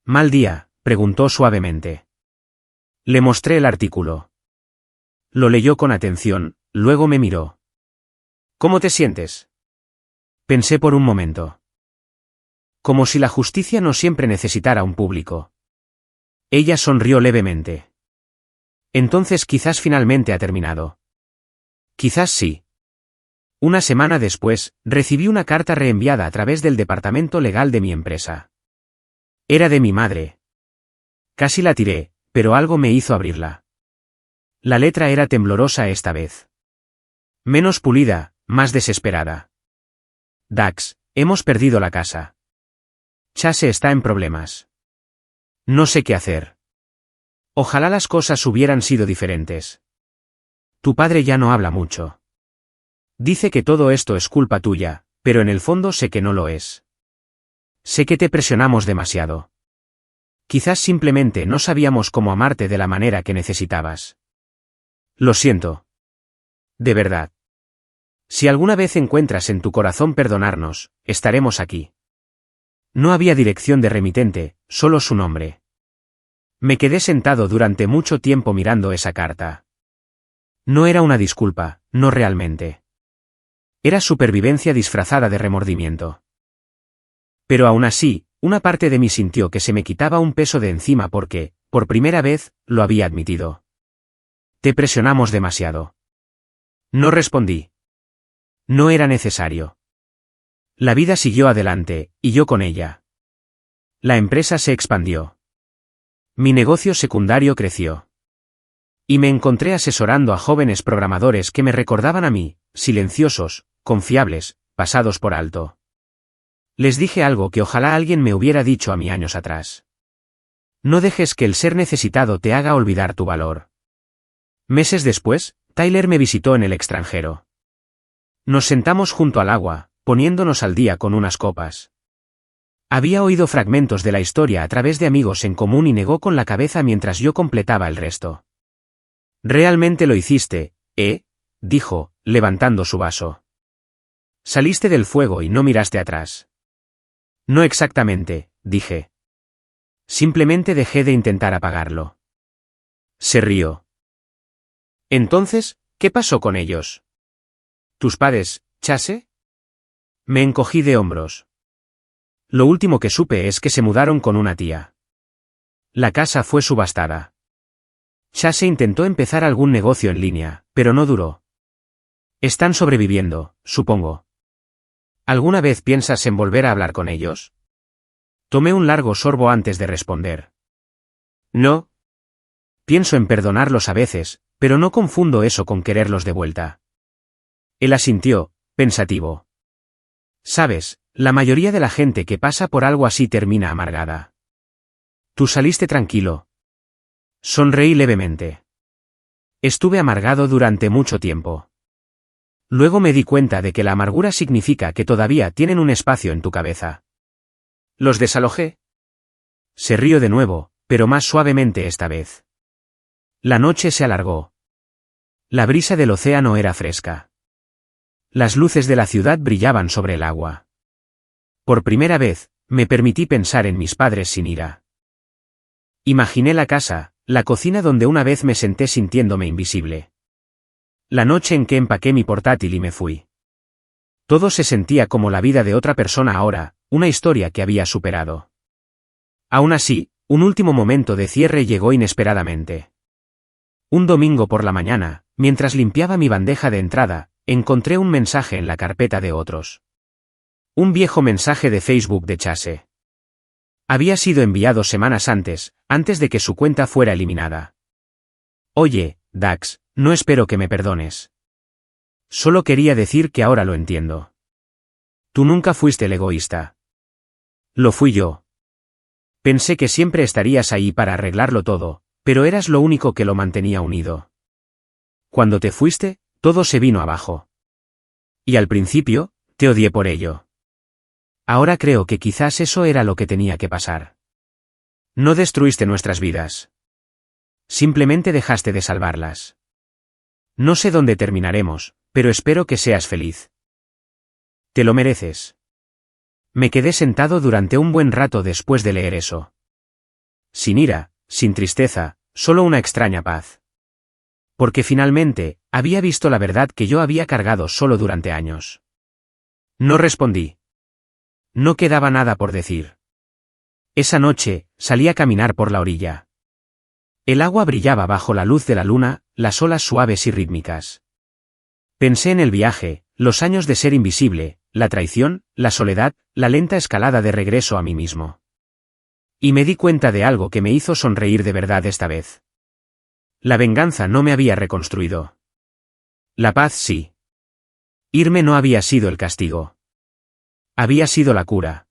¿Mal día?, preguntó suavemente. Le mostré el artículo. Lo leyó con atención, luego me miró. ¿Cómo te sientes? Pensé por un momento. Como si la justicia no siempre necesitara un público. Ella sonrió levemente. Entonces quizás finalmente ha terminado. Quizás sí. Una semana después, recibí una carta reenviada a través del departamento legal de mi empresa. Era de mi madre. Casi la tiré, pero algo me hizo abrirla. La letra era temblorosa esta vez. Menos pulida, más desesperada. Dax, hemos perdido la casa. Chase está en problemas. No sé qué hacer. Ojalá las cosas hubieran sido diferentes. Tu padre ya no habla mucho. Dice que todo esto es culpa tuya, pero en el fondo sé que no lo es. Sé que te presionamos demasiado. Quizás simplemente no sabíamos cómo amarte de la manera que necesitabas. Lo siento. De verdad. Si alguna vez encuentras en tu corazón perdonarnos, estaremos aquí. No había dirección de remitente, solo su nombre. Me quedé sentado durante mucho tiempo mirando esa carta. No era una disculpa, no realmente. Era supervivencia disfrazada de remordimiento. Pero aún así, una parte de mí sintió que se me quitaba un peso de encima porque, por primera vez, lo había admitido. Te presionamos demasiado. No respondí. No era necesario. La vida siguió adelante, y yo con ella. La empresa se expandió. Mi negocio secundario creció. Y me encontré asesorando a jóvenes programadores que me recordaban a mí, silenciosos, confiables, pasados por alto. Les dije algo que ojalá alguien me hubiera dicho a mí años atrás. No dejes que el ser necesitado te haga olvidar tu valor. Meses después, Tyler me visitó en el extranjero. Nos sentamos junto al agua, poniéndonos al día con unas copas. Había oído fragmentos de la historia a través de amigos en común y negó con la cabeza mientras yo completaba el resto. Realmente lo hiciste, dijo, levantando su vaso. Saliste del fuego y no miraste atrás. No exactamente, dije. Simplemente dejé de intentar apagarlo. Se rió. Entonces, ¿qué pasó con ellos? ¿Tus padres, Chase? Me encogí de hombros. Lo último que supe es que se mudaron con una tía. La casa fue subastada. Chase intentó empezar algún negocio en línea, pero no duró. Están sobreviviendo, supongo. ¿Alguna vez piensas en volver a hablar con ellos? Tomé un largo sorbo antes de responder. No. Pienso en perdonarlos a veces, pero no confundo eso con quererlos de vuelta. Él asintió, pensativo. Sabes, la mayoría de la gente que pasa por algo así termina amargada. Tú saliste tranquilo. Sonreí levemente. Estuve amargado durante mucho tiempo. Luego me di cuenta de que la amargura significa que todavía tienen un espacio en tu cabeza. ¿Los desalojé? Se rió de nuevo, pero más suavemente esta vez. La noche se alargó. La brisa del océano era fresca. Las luces de la ciudad brillaban sobre el agua. Por primera vez, me permití pensar en mis padres sin ira. Imaginé la casa, la cocina donde una vez me senté sintiéndome invisible. La noche en que empaqué mi portátil y me fui. Todo se sentía como la vida de otra persona ahora, una historia que había superado. Aún así, un último momento de cierre llegó inesperadamente. Un domingo por la mañana, mientras limpiaba mi bandeja de entrada, encontré un mensaje en la carpeta de otros. Un viejo mensaje de Facebook de Chase. Había sido enviado semanas antes de que su cuenta fuera eliminada. Oye, Dax, no espero que me perdones. Solo quería decir que ahora lo entiendo. Tú nunca fuiste el egoísta. Lo fui yo. Pensé que siempre estarías ahí para arreglarlo todo, pero eras lo único que lo mantenía unido. Cuando te fuiste, todo se vino abajo. Y al principio, te odié por ello. Ahora creo que quizás eso era lo que tenía que pasar. No destruiste nuestras vidas. Simplemente dejaste de salvarlas. No sé dónde terminaremos, pero espero que seas feliz. Te lo mereces. Me quedé sentado durante un buen rato después de leer eso. Sin ira, sin tristeza, solo una extraña paz. Porque finalmente, había visto la verdad que yo había cargado solo durante años. No respondí. No quedaba nada por decir. Esa noche, salí a caminar por la orilla. El agua brillaba bajo la luz de la luna, las olas suaves y rítmicas. Pensé en el viaje, los años de ser invisible, la traición, la soledad, la lenta escalada de regreso a mí mismo. Y me di cuenta de algo que me hizo sonreír de verdad esta vez. La venganza no me había reconstruido. La paz sí. Irme no había sido el castigo. Había sido la cura.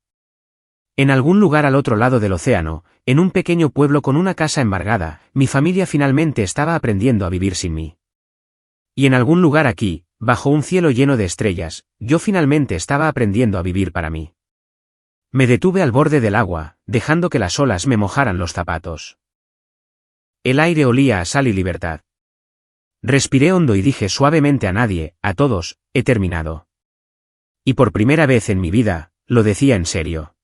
En algún lugar al otro lado del océano, en un pequeño pueblo con una casa embargada, mi familia finalmente estaba aprendiendo a vivir sin mí. Y en algún lugar aquí, bajo un cielo lleno de estrellas, yo finalmente estaba aprendiendo a vivir para mí. Me detuve al borde del agua, dejando que las olas me mojaran los zapatos. El aire olía a sal y libertad. Respiré hondo y dije suavemente a nadie, a todos, he terminado. Y por primera vez en mi vida, lo decía en serio.